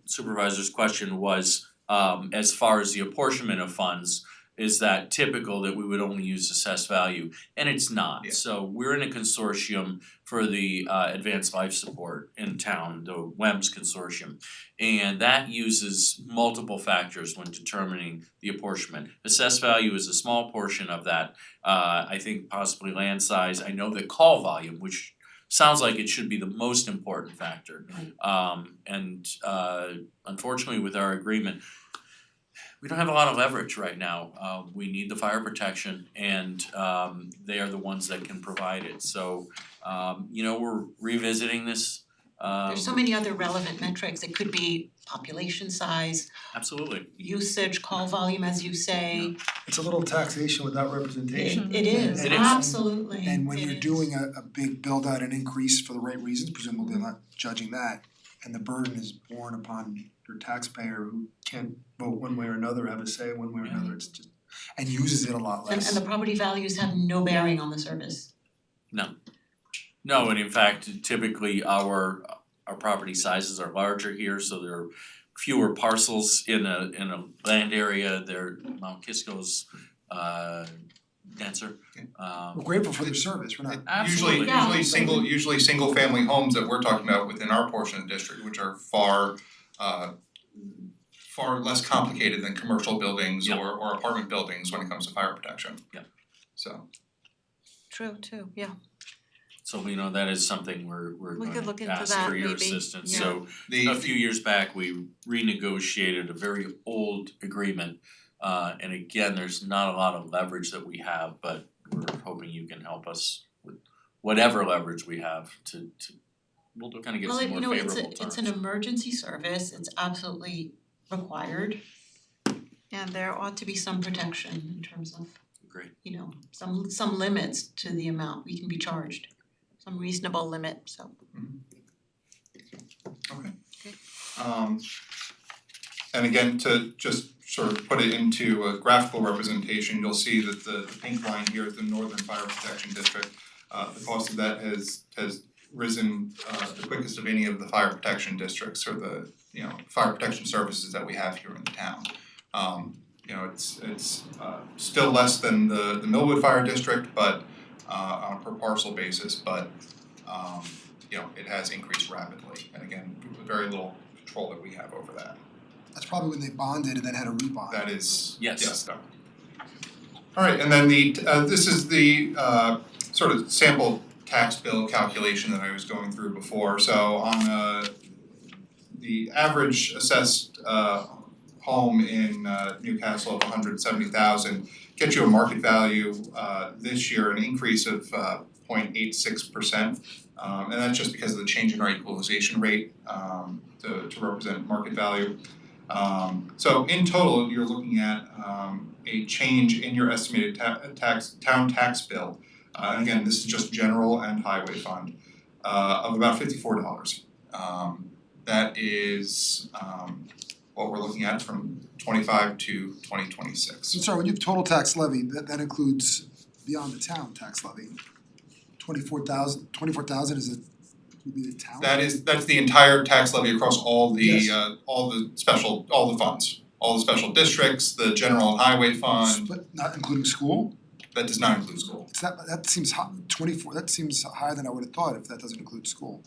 Supervisor's question was, as far as the apportionment of funds, is that typical that we would only use assessed value? And it's not. Yeah. So we're in a consortium for the advanced life support in town, the WEMS consortium. And that uses multiple factors when determining the apportionment. Assessed value is a small portion of that. I think possibly land size. I know that call volume, which sounds like it should be the most important factor. And unfortunately with our agreement, we don't have a lot of leverage right now. We need the fire protection and they are the ones that can provide it. So we're revisiting this. There's so many other relevant metrics, it could be population size, Absolutely. usage, call volume, as you say. It's a little taxation without representation. It is, It is. absolutely, And when it you're is. doing a big build out and increase for the right reasons, presumably I'm not judging that, and the burden is borne upon your taxpayer who can't vote one way or another, have a say one way or another, it's just, and uses it a lot And less. the property values have no bearing on the service. No, and in fact, typically our property sizes are larger here, so there are fewer parcels in a land area. Mount Kisco's denser. We're grateful for their service, we're not, Absolutely. Yeah. Usually single family homes that we're talking about within our portion of the district, which are far less complicated than commercial buildings Yeah. or apartment buildings when it comes to fire protection. Yeah. So True too, yeah. So that is something we're We going could look to into ask that for your maybe, assistance. yeah. So a few years back, we renegotiated a very old agreement. And again, there's not a lot of leverage that we have, but we're hoping you can help us with whatever leverage we have to we'll kind of get some more favorable terms. It's an emergency service, it's absolutely required. And there ought to be some protection in terms of, Great. some limits to the amount we can be charged. Some reasonable limit, so. And again, to just sort of put it into a graphical representation, you'll see that the pink line here is the Northern Fire Protection District. The cost of that has risen the quickest of any of the fire protection districts or the fire protection services that we have here in the town. It's still less than the Millwood Fire District, but on a per parcel basis, but it has increased rapidly. And again, very little control that we have over that. that's probably when they bonded and then had a rebond. That is, Yes. done. Alright, and then this is the sort of sample tax bill calculation that I was going through before. So on the average assessed home in Newcastle of $170,000 gets you a market value this year, an increase of 0.86%. And that's just because of the change in our equalization rate to represent market value. So in total, you're looking at a change in your estimated town tax bill. Again, this is just general and highway fund, of about $54. That is what we're looking at from 25 to 2026. So sorry, when you have total tax levy, that includes beyond the town tax levy. 24,000 is it, would be the town? That's the entire tax levy across all the Yes. all the funds, all the special districts, the general and highway fund, But not including school? that does not include school. It's that seems high, 24, that seems higher than I would have thought if that doesn't include school.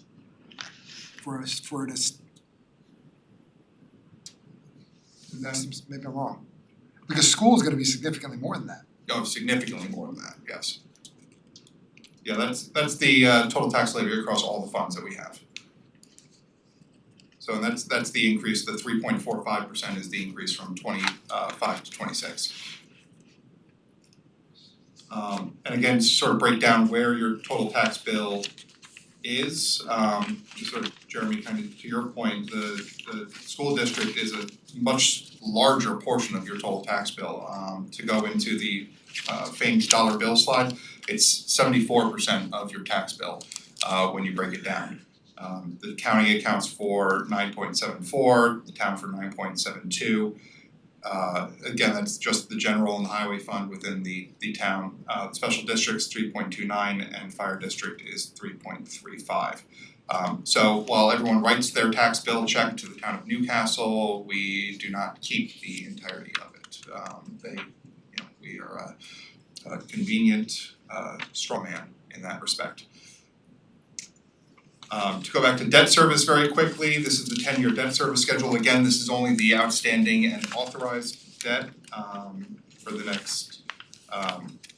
That seems, maybe I'm wrong. Because school is gonna be significantly more than that. Oh, significantly more than that, yes. Yeah, that's the total tax levy across all the funds that we have. So that's the increase, the 3.45% is the increase from 25 to 26. And again, to sort of break down where your total tax bill is, sort of Jeremy, kind of to your point, the school district is a much larger portion of your total tax bill. To go into the famed dollar bill slide, it's 74% of your tax bill when you break it down. The county accounts for 9.74, the town for 9.72. Again, that's just the general and highway fund within the town. Special district's 3.29 and fire district is 3.35. So while everyone writes their tax bill check to the town of Newcastle, we do not keep the entirety of it. We are a convenient straw man in that respect. To go back to debt service very quickly, this is the 10-year debt service schedule. Again, this is only the outstanding and authorized debt for the next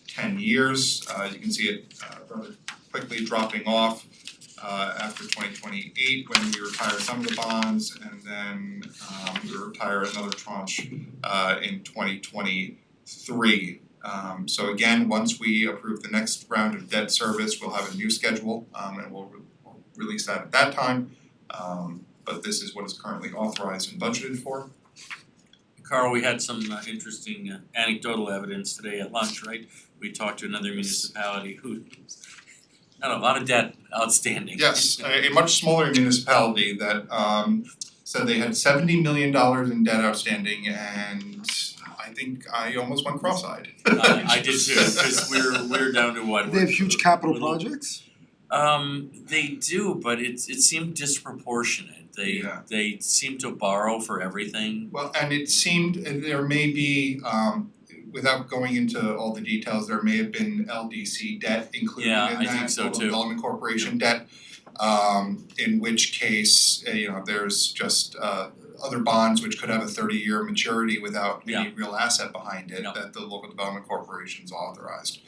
10 years. You can see it rather quickly dropping off after 2028 when we retire some of the bonds, and then we retire another tranche in 2023. So again, once we approve the next round of debt service, we'll have a new schedule and we'll release that at that time. But this is what is currently authorized and budgeted for. Carl, we had some interesting anecdotal evidence today at lunch, right? We talked to another municipality who had a lot of debt outstanding. Yes, a much smaller municipality that said they had $70 million in debt outstanding, and I think I almost went cross-eyed. I did too, cause we're down to what? They have huge capital projects? They do, but it seemed disproportionate. Yeah. They seem to borrow for everything. Well, and it seemed there may be, without going into all the details, there may have been LDC debt included in that. Yeah, I think so Local too. Development Corporation debt, in which case, there's just other bonds which could have a 30-year maturity without any real asset behind it that the Local Development Corporation's authorized.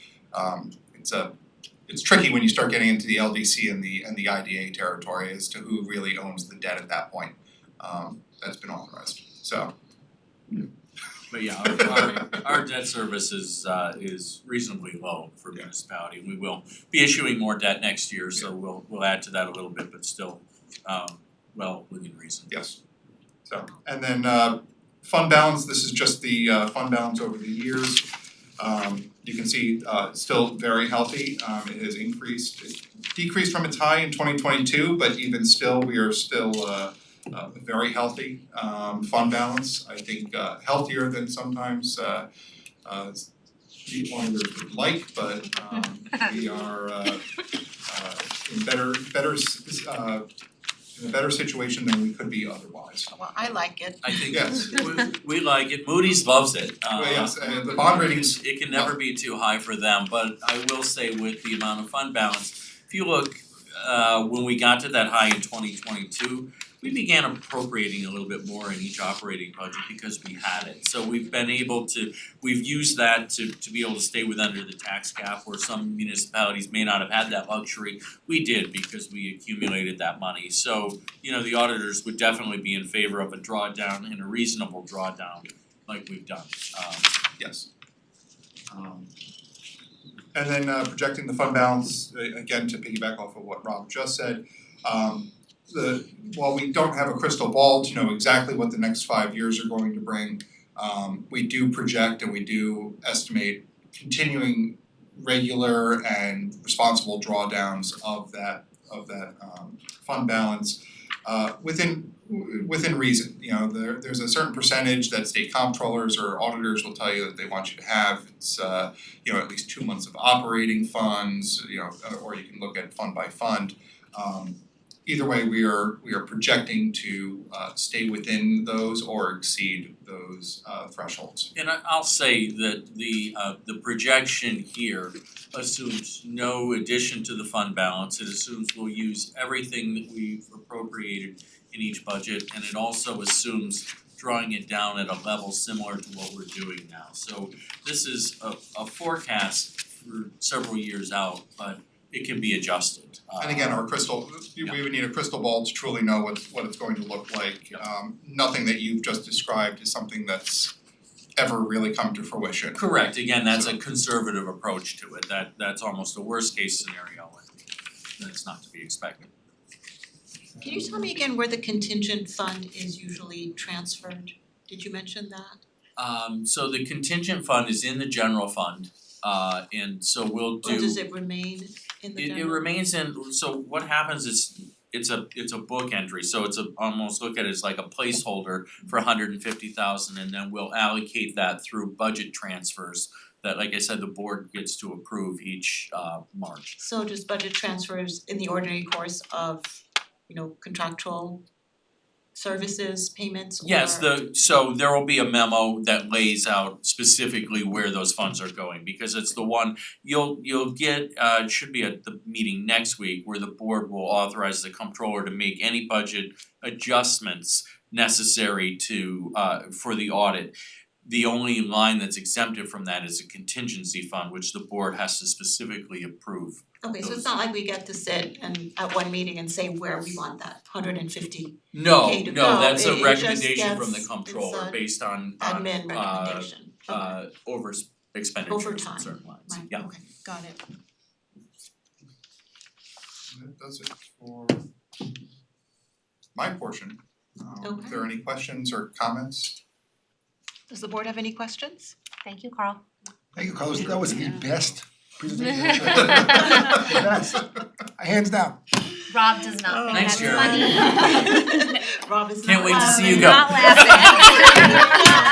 It's tricky when you start getting into the LDC and the IDA territory as to who really owns the debt at that point. That's been authorized, so. But yeah, our debt service is reasonably low for municipality. We will be issuing more debt next year, so we'll add to that a little bit, but still well within reason. Yes. So, and then fund balance, this is just the fund balance over the years. You can see still very healthy. It has increased, it decreased from its high in 2022, but even still, we are still very healthy fund balance. I think healthier than sometimes one would like, but we are in a better situation than we could be otherwise. Well, I like it. I think Yes. we like it. Moody's loves it. Well, yes, and the bond ratings. It can never be too high for them, but I will say with the amount of fund balance, if you look, when we got to that high in 2022, we began appropriating a little bit more in each operating budget because we had it. So we've used that to be able to stay under the tax cap where some municipalities may not have had that luxury. We did because we accumulated that money. So, the auditors would definitely be in favor of a drawdown and a reasonable drawdown like we've done. Yes. And then projecting the fund balance, again, to piggyback off of what Rob just said, while we don't have a crystal ball to know exactly what the next 5 years are going to bring, we do project and we do estimate continuing regular and responsible drawdowns of that fund balance within reason. You know, there's a certain percentage that state comptrollers or auditors will tell you that they want you to have. It's you know, at least 2 months of operating funds, you know, or you can look at fund by fund. Either way, we are projecting to stay within those or exceed those thresholds. And I'll say that the projection here assumes no addition to the fund balance. It assumes we'll use everything that we've appropriated in each budget, and it also assumes drawing it down at a level similar to what we're doing now. So this is a forecast for several years out, but it can be adjusted. And again, our we would need a crystal ball to truly know what it's going to look like. Nothing that you've just described is something that's ever really come to fruition. Correct, again, that's a conservative approach to it, that's almost a worst case scenario, and that's not to be expected. Can you tell me again where the contingent fund is usually transferred? Did you mention that? So the contingent fund is in the general fund, and so we'll do. Or does it remain in the general? It remains in, so what happens is, it's a book entry, so it's almost look at it as like a placeholder for $150,000, and then we'll allocate that through budget transfers that, like I said, the board gets to approve each March. So just budget transfers in the ordinary course of, you know, contractual services, payments, or? Yes, so there will be a memo that lays out specifically where those funds are going, because it's the one you'll get, it should be at the meeting next week, where the board will authorize the comptroller to make any budget adjustments necessary to for the audit. The only line that's exempted from that is a contingency fund, which the board has to specifically approve. Okay, so it's not like we get to sit and at one meeting and say where we want that $150 No, to no, go. that's It a just recommendation from the gets- comptroller it's a based on admin recommendation. Okay. over expenditures in time, certain lines, Right, yeah. okay, got it. That does it for my portion. Okay. If there are any questions or comments? Does the board have any questions? Thank you, Carl. Thank you, Carlos, that was the best presentation. The best, hands down. Rob does not think Thanks, that's Jeremy. funny. Rob is Can't not wait to see you laughing. go. Not laughing.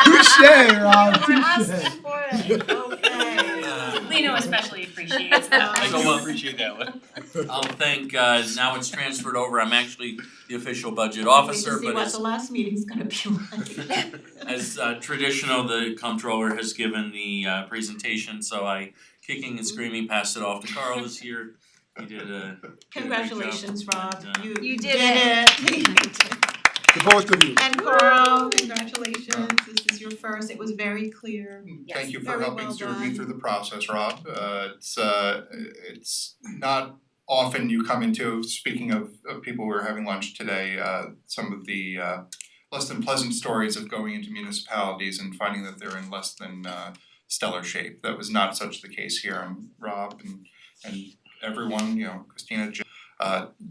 Touche, Rob, Asking touche. for it, okay. Lino especially appreciates that. So appreciate that one. I'll thank, now it's transferred over, I'm actually the official budget officer, Wait to see but what as the last meeting's gonna be like. as traditional, the comptroller has given the presentation, so I kicking and screaming passed it off to Carl this year. He did a Congratulations, Rob, And, you did it. To both of you. And Carl, congratulations, this is your first, it was very clear. Thank you for Very helping well steward me done. through the process, Rob. It's not often you come into, speaking of people we were having lunch today, some of the less than pleasant stories of going into municipalities and finding that they're in less than stellar shape. That was not such the case here, and Rob and everyone, you know, Christina,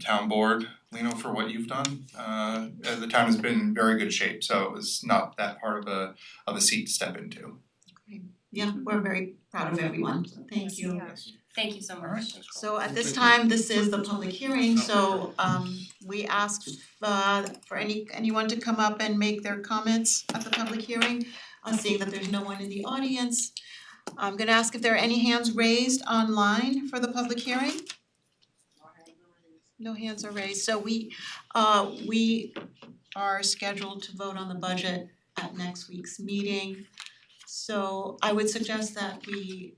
town board, Lino, for what you've done. The town has been in very good shape, so it was not that hard of a seat to step into. Yeah, we're very proud of everyone, thank you. Thank you so much. So at this time, this is the public hearing, so we asked for anyone to come up and make their comments at the public hearing. Seeing that there's no one in the audience, I'm gonna ask if there are any hands raised online for the public hearing. No hands are raised, so we are scheduled to vote on the budget at next week's meeting. So I would suggest that we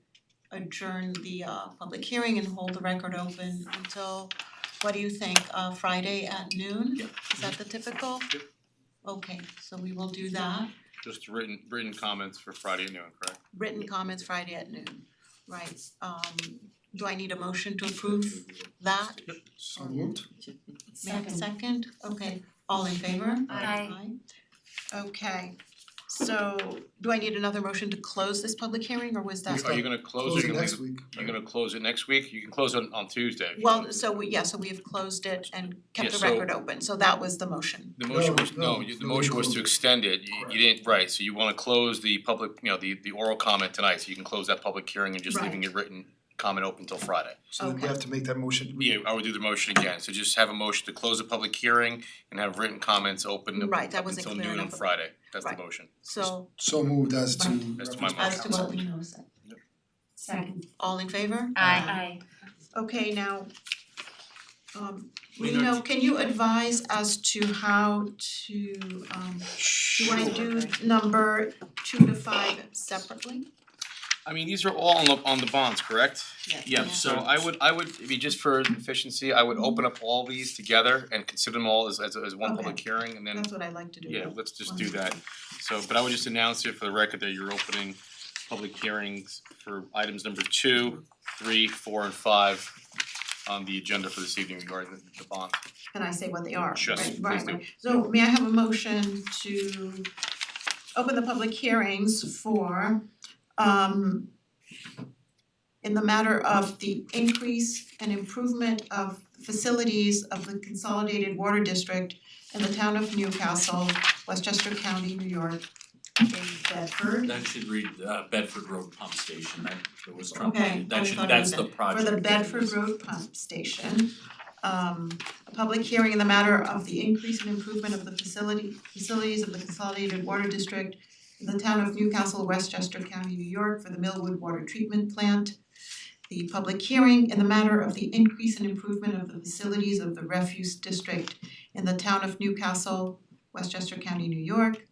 adjourn the public hearing and hold the record open until, what do you think, Friday at noon? Is that the typical? Okay, so we will do that. Just written comments for Friday at noon, correct? Written comments Friday at noon, right, do I need a motion to approve that? So moved. May I have a second? Okay, all in favor? Aye. Okay, So do I need another motion to close this public hearing or was that? Are you gonna close Close it, it you're next gonna week. you're gonna close it next week? You can close it on Tuesday. if you Well, want. so we have closed it and kept Yeah, the so- record open, so that was the motion. The motion No, was, no, the no, motion we was to closed it. extend it, you didn't, right, so you wanna close the public, the oral comment tonight, so you can close that public hearing and just leaving Right. your written comment open till Friday. So then we Okay. have to make that motion. Yeah, I would do the motion again, so just have a motion to close the public hearing and have written comments open up Right, that up wasn't until clear noon on enough. Friday, that's the Right. motion. So So moved as to That's my reference as to council. what we know. Second. All in favor? Aye. Okay, now, We Lino, know- can you advise as to how to, do you wanna do number 2 to 5 separately? I mean, these are all on the bonds, correct? Yeah, So so I would, I mean, just for efficiency, I would open up all these together and consider them all as one Okay. public hearing and then, That's what I like to do. yeah, let's just do that. So, but I would just announce here for the record that you're opening public hearings for items number 2, 3, 4, and 5 on the agenda for this evening regarding the bond. And I say what they are, Yes, right, please right, do. right. So may I have a motion to open the public hearings for in the matter of the increase and improvement of facilities of the Consolidated Water District in the town of Newcastle, Westchester County, New York, in Bedford. that should read Bedford Road Pump Station, that was Trump, Okay, that I should, thought it that's was the Bed- project. For the Bedford Road Pump Station. A public hearing in the matter of the increase and improvement of the facilities of the Consolidated Water District in the town of Newcastle, Westchester County, New York for the Millwood Water Treatment Plant. The public hearing in the matter of the increase and improvement of the facilities of the Refuse District in the town of Newcastle, Westchester County, New York.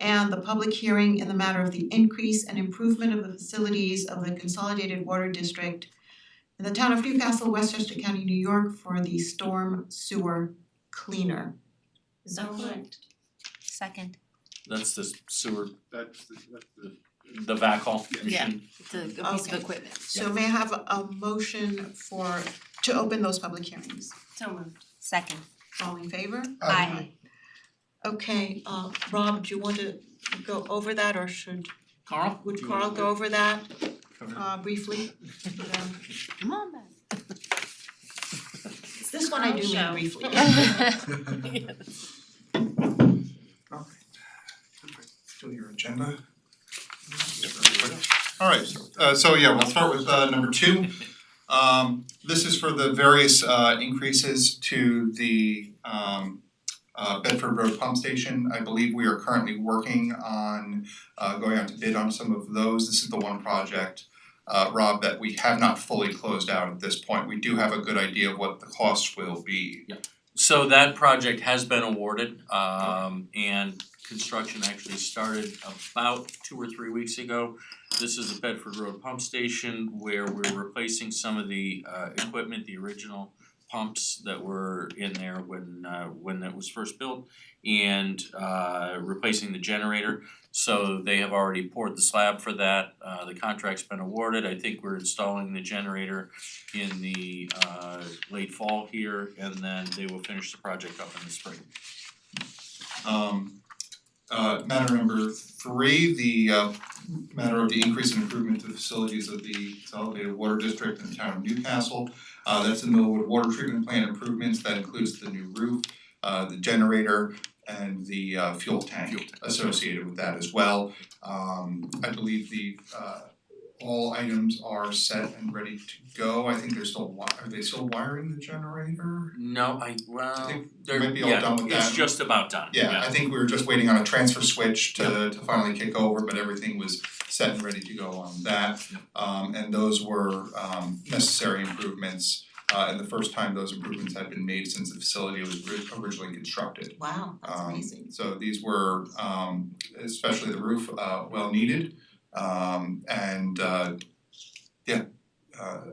And the public hearing in the matter of the increase and improvement of the facilities of the Consolidated Water District in the town of Newcastle, Westchester County, New York for the storm sewer cleaner. Is that correct? Second. That's the sewer, That's the vacuum machine. Yeah. It's a piece of Okay. equipment. So may I have a motion to open those public hearings? So moved. Second. All in favor? Aye. Okay, Rob, do you want to go over that or Carl? would do you Carl wanna go over that cover it? briefly? Come on, man. This one I do Show. mean briefly. Still your agenda. Alright, so yeah, we'll start with number 2. This is for the various increases to the Bedford Road Pump Station. I believe we are currently working on going out to bid on some of those. This is the one project, Rob, that we have not fully closed out at this point. We do have a good idea of what the costs will be. So that project has been awarded, and construction actually started about 2 or 3 weeks ago. This is a Bedford Road Pump Station where we're replacing some of the equipment, the original pumps that were in there when it was first built, and replacing the generator. So they have already poured the slab for that, the contract's been awarded, I think we're installing the generator in the late fall here, and then they will finish the project up in the spring. Matter number 3, the matter of the increase and improvement to the facilities of the Consolidated Water District in the town of Newcastle. That's the Millwood Water Treatment Plant improvements, that includes the new roof, the generator, and the fuel tank associated with that as well. I believe the all items are set and ready to go. I think they're still are they still wiring the generator? No, I well, think they're, might be all done with it's that. just about done, Yeah, I think we were just waiting on a transfer switch to finally kick over, but everything was set and ready to go on that. And those were necessary improvements, and the first time those improvements had been made since the facility was originally constructed. Wow, that's amazing. So these were especially the roof well needed, and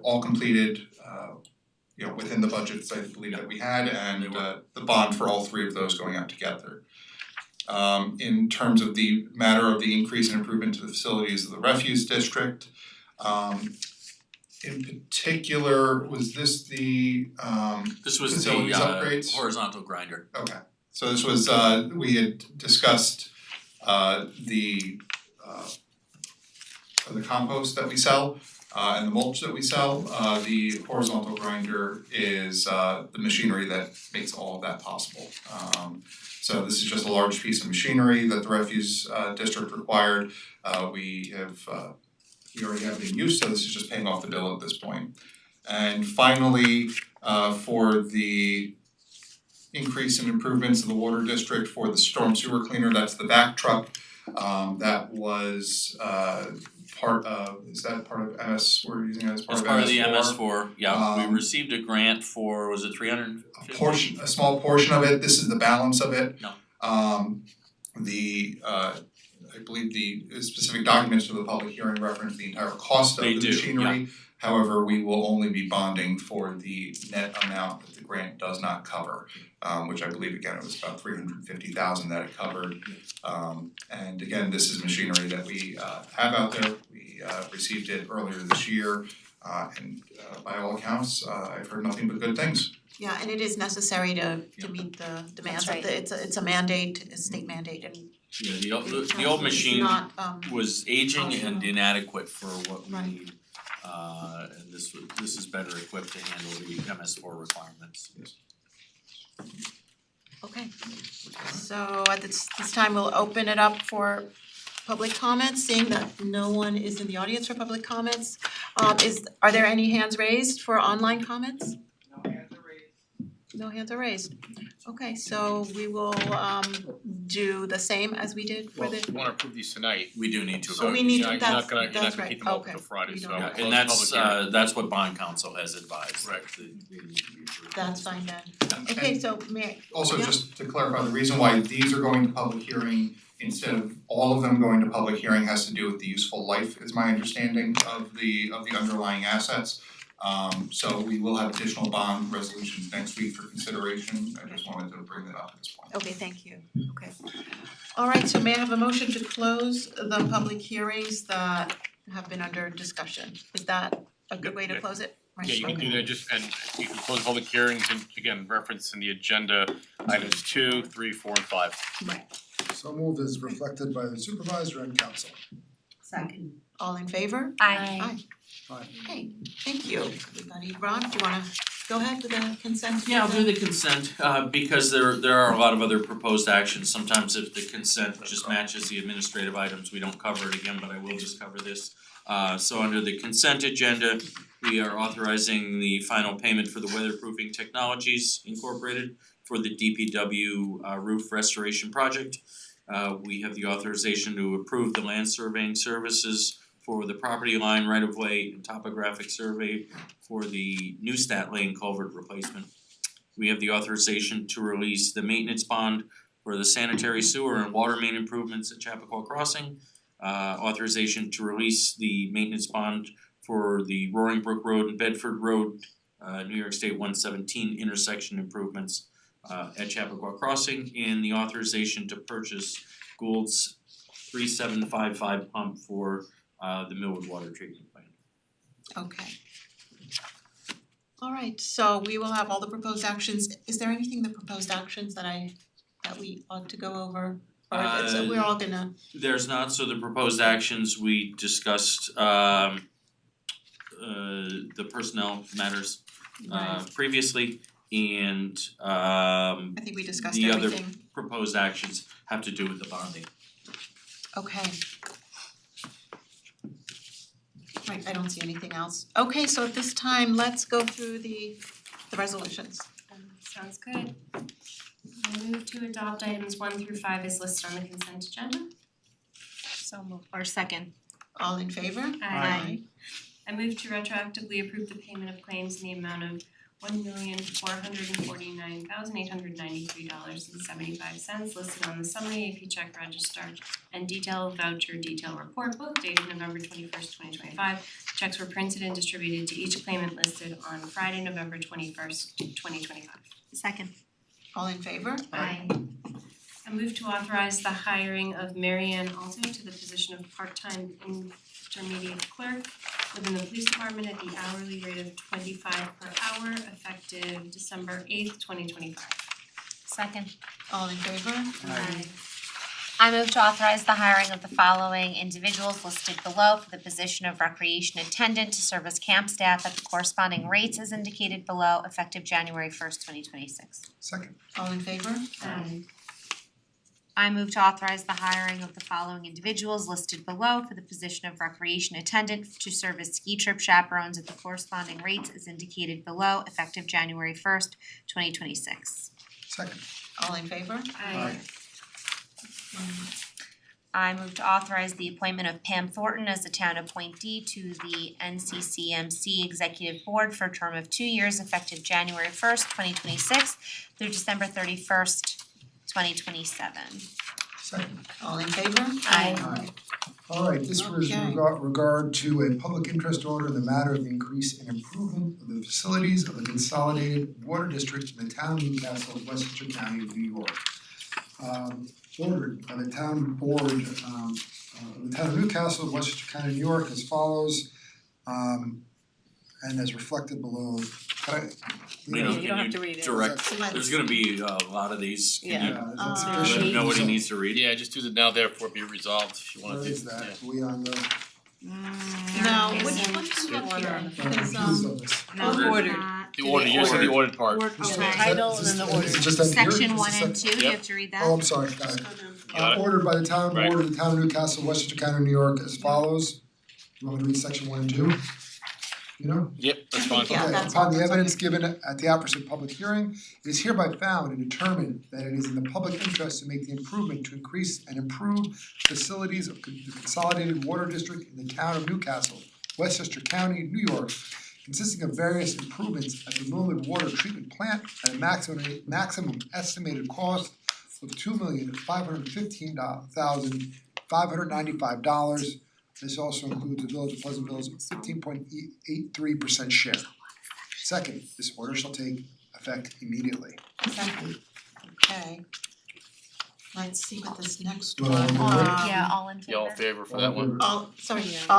all completed within the budgets I believe that we had, and the bond for all 3 of those going out together. In terms of the matter of the increase and improvement to the facilities of the refuse district, in particular, was this the This was the facilities upgrades? horizontal grinder. Okay, so this was, we had discussed the compost that we sell and the mulch that we sell, the horizontal grinder is the machinery that makes all of that possible. So this is just a large piece of machinery that the refuse district required. We already have it in use, so this is just paying off the bill at this point. And finally, for the increase in improvements of the water district for the storm sewer cleaner, that's the back truck. That was part of, is that part of MS, we're using it as part As of part of the MS4? MS4, yeah, we Um, received a grant for, was it 350? A small portion of it, this is the balance of it. No. I believe the specific documents for the public hearing reference the entire cost of They the do, machinery. However, we will only be bonding for the net amount that the grant does not cover, which I believe again it was about $350,000 that it covered. And again, this is machinery that we have out there. We received it earlier this year, and by all accounts, I've heard nothing but good things. Yeah, and it is necessary to meet the demands of the, it's a mandate, a state mandate, and Yeah, the old machine it's not was aging and optional. inadequate for what we Right. need. And this is better equipped to handle the MS4 requirements. Okay, so at this time, we'll open it up for public comments, seeing that no one is in the audience for public comments. Are there any hands raised for online comments? No hands are raised. Okay, so we will do the same as we did for Well, the, we wanna approve these tonight, We do need to so vote. we need to- you're not gonna that's right. keep them open Okay. till Friday, We so don't- we'll Yeah, close and the public hearing. that's what bond council has advised, Right. that's fine then. Okay, so may I, Also, Yeah. just to clarify, the reason why these are going to public hearing instead of all of them going to public hearing has to do with the useful life, is my understanding of the underlying assets. So we will have additional bond resolutions next week for consideration. I just wanted to bring that up at this point. okay, thank you, okay. Alright, so may I have a motion to close the public hearings that have been under discussion? Is that a good way to close it? Right, Yeah, you can okay. do that, and you can close public hearings and again, reference in the agenda items 2, 3, 4, and 5. Right, So moved as reflected by the supervisor and council. Second. all in favor? Aye. Aye. Okay, thank you, everybody. Ron, do you wanna go ahead with the consent? Yeah, I'll do the consent, because there are a lot of other proposed actions. Sometimes if the consent just matches the administrative items, we don't cover it again, but I will just cover this. So under the consent agenda, we are authorizing the final payment for the Weatherproofing Technologies Incorporated for the DPW roof restoration project. We have the authorization to approve the land surveying services for the property line right-of-way and topographic survey for the Newstat Lane culvert replacement. We have the authorization to release the maintenance bond for the sanitary sewer and water main improvements at Chappaqua Crossing. Authorization to release the maintenance bond for the Roaring Brook Road and Bedford Road, New York State 117 intersection improvements at Chappaqua Crossing, and the authorization to purchase Gould's 3755 pump for the Millwood Water Treatment Plant. Okay. Alright, so we will have all the proposed actions. Is there anything in the proposed actions that we ought to go over? Or we're all gonna, There's not, so the proposed actions, we discussed the personnel matters previously, and I think we discussed the other everything. proposed actions have to do with the bonding. Okay. Right, I don't see anything else. Okay, so at this time, let's go through the resolutions. Sounds good. I move to adopt items 1 through 5 as listed on the consent agenda. So moved, or second. All in favor? Aye. I move to retroactively approve the payment of claims in the amount of $1,449,893.75 listed on the summary AP check register and detailed voucher detail report book dated November 21st, 2025. Checks were printed and distributed to each claimant listed on Friday, November 21st, 2025. Second. All in favor? Aye. I move to authorize the hiring of Mary Ann Alto to the position of part-time intermediate clerk within the police department at the hourly rate of $25 per hour effective December 8th, 2025. Second. All in favor? Aye. I move to authorize the hiring of the following individuals listed below for the position of recreation attendant to serve as camp staff at the corresponding rates as indicated below, effective January 1st, 2026. Second. All in favor? I move to authorize the hiring of the following individuals listed below for the position of recreation attendant to serve as ski trip chaperones at the corresponding rates as indicated below, effective January 1st, 2026. Second. All in favor? Aye. I move to authorize the appointment of Pam Thornton as the town appointee to the NCCMC Executive Board for a term of 2 years effective January 1st, 2026 through December 31st, 2027. Second. All in favor? Aye. Alright, this was Okay. regard to a public interest order in the matter of the increase and improvement of the facilities of the Consolidated Water District in the town of Newcastle, Westchester County, New York. Ordered by the town board, the town of Newcastle, Westchester County, New York as follows, and as reflected below. Lena, You don't have can to you read it. direct, there's gonna be a lot of these, can you, Yeah, is that Uh, sufficient? nobody needs to read? Yeah, just do the now therefore be resolved if you wanna Where do, is yeah. that? Are we on the, No, which one do you have here? Because of this? Ordered. The order, yours is the ordered part. It's the Okay. title and then the order. Is it just under here? Section Is 1 this and sec- 2, you Yep. have to read that? Oh, I'm sorry, got it. You got it? Ordered by the town Right. board of the town of Newcastle, Westchester County, New York as follows. You want me to read section 1 and 2? You know? Yep, that's fine. Yeah, Okay, that's upon the all. evidence given at the outburst of public hearing, it is hereby found and determined that it is in the public interest to make the improvement to increase and improve facilities of the Consolidated Water District in the town of Newcastle, Westchester County, New York, consisting of various improvements at the Millwood Water Treatment Plant at a maximum estimated cost of $2,515,595. This also includes the Village of Pleasantville's 15.83% share. Second, this order shall take effect immediately. Second, okay. Let's see what this next Do you one, wanna do it? Yeah, all in favor? You all in favor for that one? all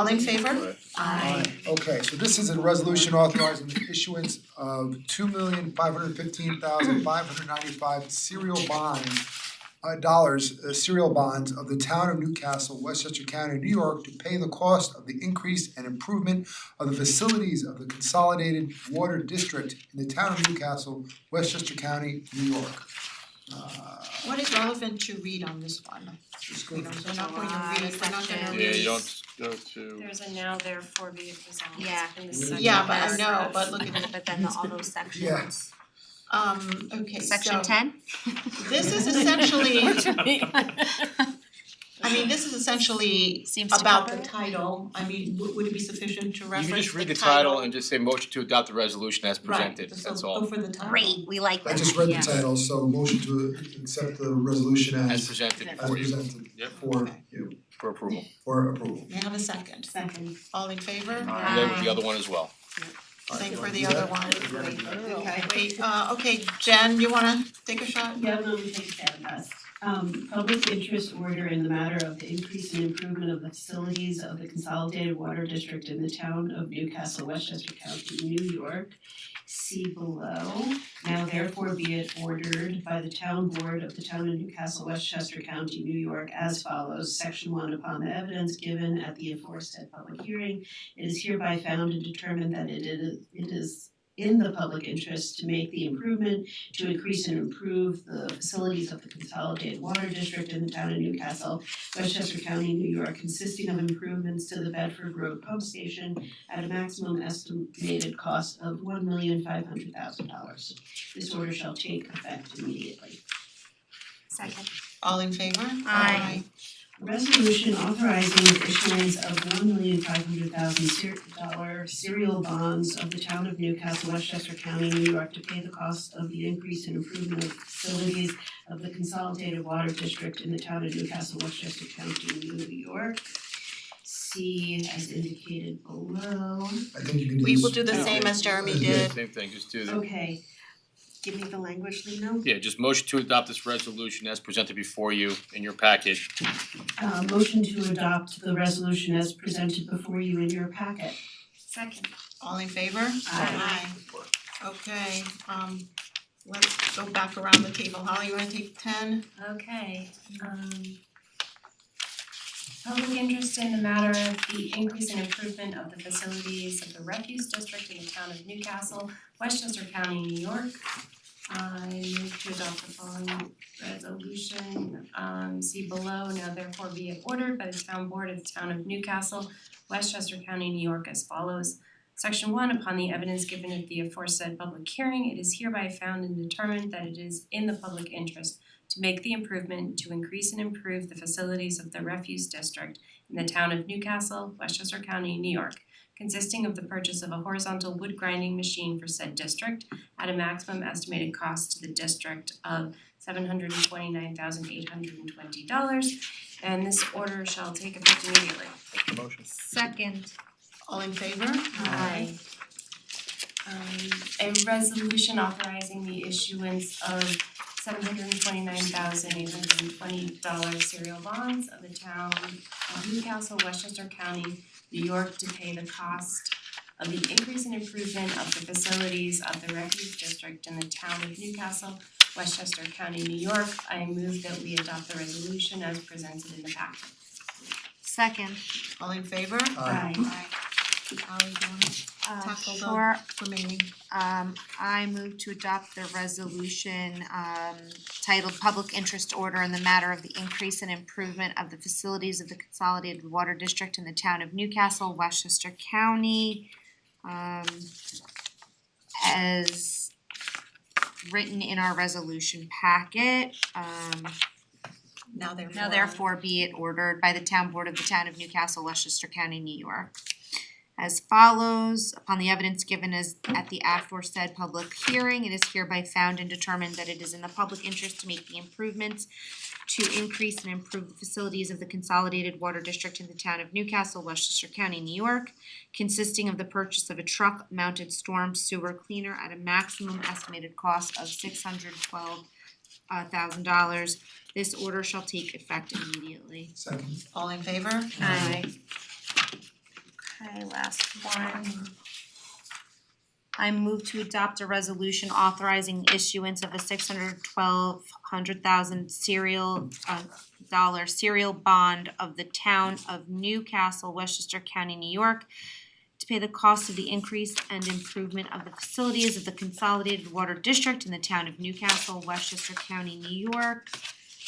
in favor? Right. Aye. Okay, so this is a resolution authorizing the issuance of $2,515,595 serial bonds of the town of Newcastle, Westchester County, New York to pay the cost of the increase and improvement of the facilities of the Consolidated Water District in the town of Newcastle, Westchester County, New York. What is relevant to read on this one? Just You go know, for we're not going to read, we're not gonna read. Yeah, you don't go to, There's a now therefore be it resolved Yeah. in the second Yeah, but I know, paragraph. but look at it, But then all those sections. Yeah. Okay, so Section 10? this is essentially, I mean, this is essentially Seems to about cover the it. title, I mean, would it be sufficient to you reference can just read the the title and just say motion to adopt the resolution as Right, presented, so that's go all, for the title. Great, we like I that. just read the Yeah. title, so motion to accept the resolution as as presented as for you, presented Yep. for you, for approval. for approval. May I have a second? Second. All in favor? And then with the other one as well. Same for the Is other that- one. Okay. Wait, okay, Jen, you wanna take a shot? Yeah, no, we take that best. Public interest order in the matter of the increase and improvement of the facilities of the Consolidated Water District in the town of Newcastle, Westchester County, New York. See below. Now therefore be it ordered by the town board of the town of Newcastle, Westchester County, New York as follows. Section 1, upon the evidence given at the aforesaid public hearing, it is hereby found and determined that it is in the public interest to make the improvement to increase and improve the facilities of the Consolidated Water District in the town of Newcastle, Westchester County, New York, consisting of improvements to the Bedford Road Pump Station at a maximum estimated cost of $1,500,000. This order shall take effect immediately. Second. All in favor? Aye. A resolution authorizing the issuance of $1,500,000 serial bonds of the town of Newcastle, Westchester County, New York to pay the cost of the increase and improvement of facilities of the Consolidated Water District in the town of Newcastle, Westchester County, New York. See as indicated below. I think you can do We this. will do the same as Jeremy did. Same thing, just do the, Okay. Give me the language, Lino. yeah, just motion to adopt this resolution as presented before you in your packet. Motion to adopt the resolution as presented before you in your packet. Second. All in favor? Aye. Okay, let's go back around the table. Holly, you wanna take 10? Okay, Public interest in the matter of the increase and improvement of the facilities of the refuse district in the town of Newcastle, Westchester County, New York. I move to adopt the following resolution, see below, now therefore be it ordered by the town board of the town of Newcastle, Westchester County, New York as follows. Section 1, upon the evidence given at the aforesaid public hearing, it is hereby found and determined that it is in the public interest to make the improvement to increase and improve the facilities of the refuse district in the town of Newcastle, Westchester County, New York, consisting of the purchase of a horizontal wood grinding machine for said district at a maximum estimated cost to the district of $729,820, and this order shall take effect immediately. Second. All in favor? Aye. A resolution authorizing the issuance of $729,820 serial bonds of the town of Newcastle, Westchester County, New York to pay the cost of the increase and improvement of the facilities of the refuse district in the town of Newcastle, Westchester County, New York. I move that we adopt the resolution as presented in the packet. Second. All in favor? Aye. Ally, do you wanna tackle the Sure. remaining? I move to adopt the resolution titled Public Interest Order in the matter of the increase and improvement of the facilities of the Consolidated Water District in the town of Newcastle, Westchester County. As written in our resolution packet, Now therefore. now therefore be it ordered by the town board of the town of Newcastle, Westchester County, New York. As follows, upon the evidence given as at the aforesaid public hearing, it is hereby found and determined that it is in the public interest to make the improvements to increase and improve the facilities of the Consolidated Water District in the town of Newcastle, Westchester County, New York, consisting of the purchase of a truck-mounted storm sewer cleaner at a maximum estimated cost of $612,000. This order shall take effect immediately. Second. All in favor? Aye. Okay, last one. I move to adopt a resolution authorizing the issuance of a $612,000 serial bond of the town of Newcastle, Westchester County, New York, to pay the cost of the increase and improvement of the facilities of the Consolidated Water District in the town of Newcastle, Westchester County, New York.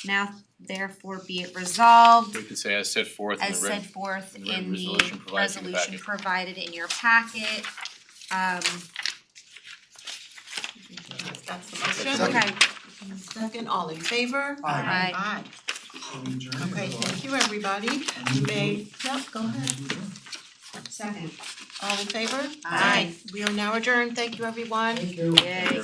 Now therefore be it resolved We could say as set forth in as the set forth in the written in the resolution provided in the resolution packet. provided in your packet. That's the motion. Okay, Second, all in favor? Aye. Aye. We adjourn. Okay, thank you, everybody. You may, yep, go ahead. Second. All in favor? Aye. We are now adjourned. Thank you, everyone. Thank you. yay.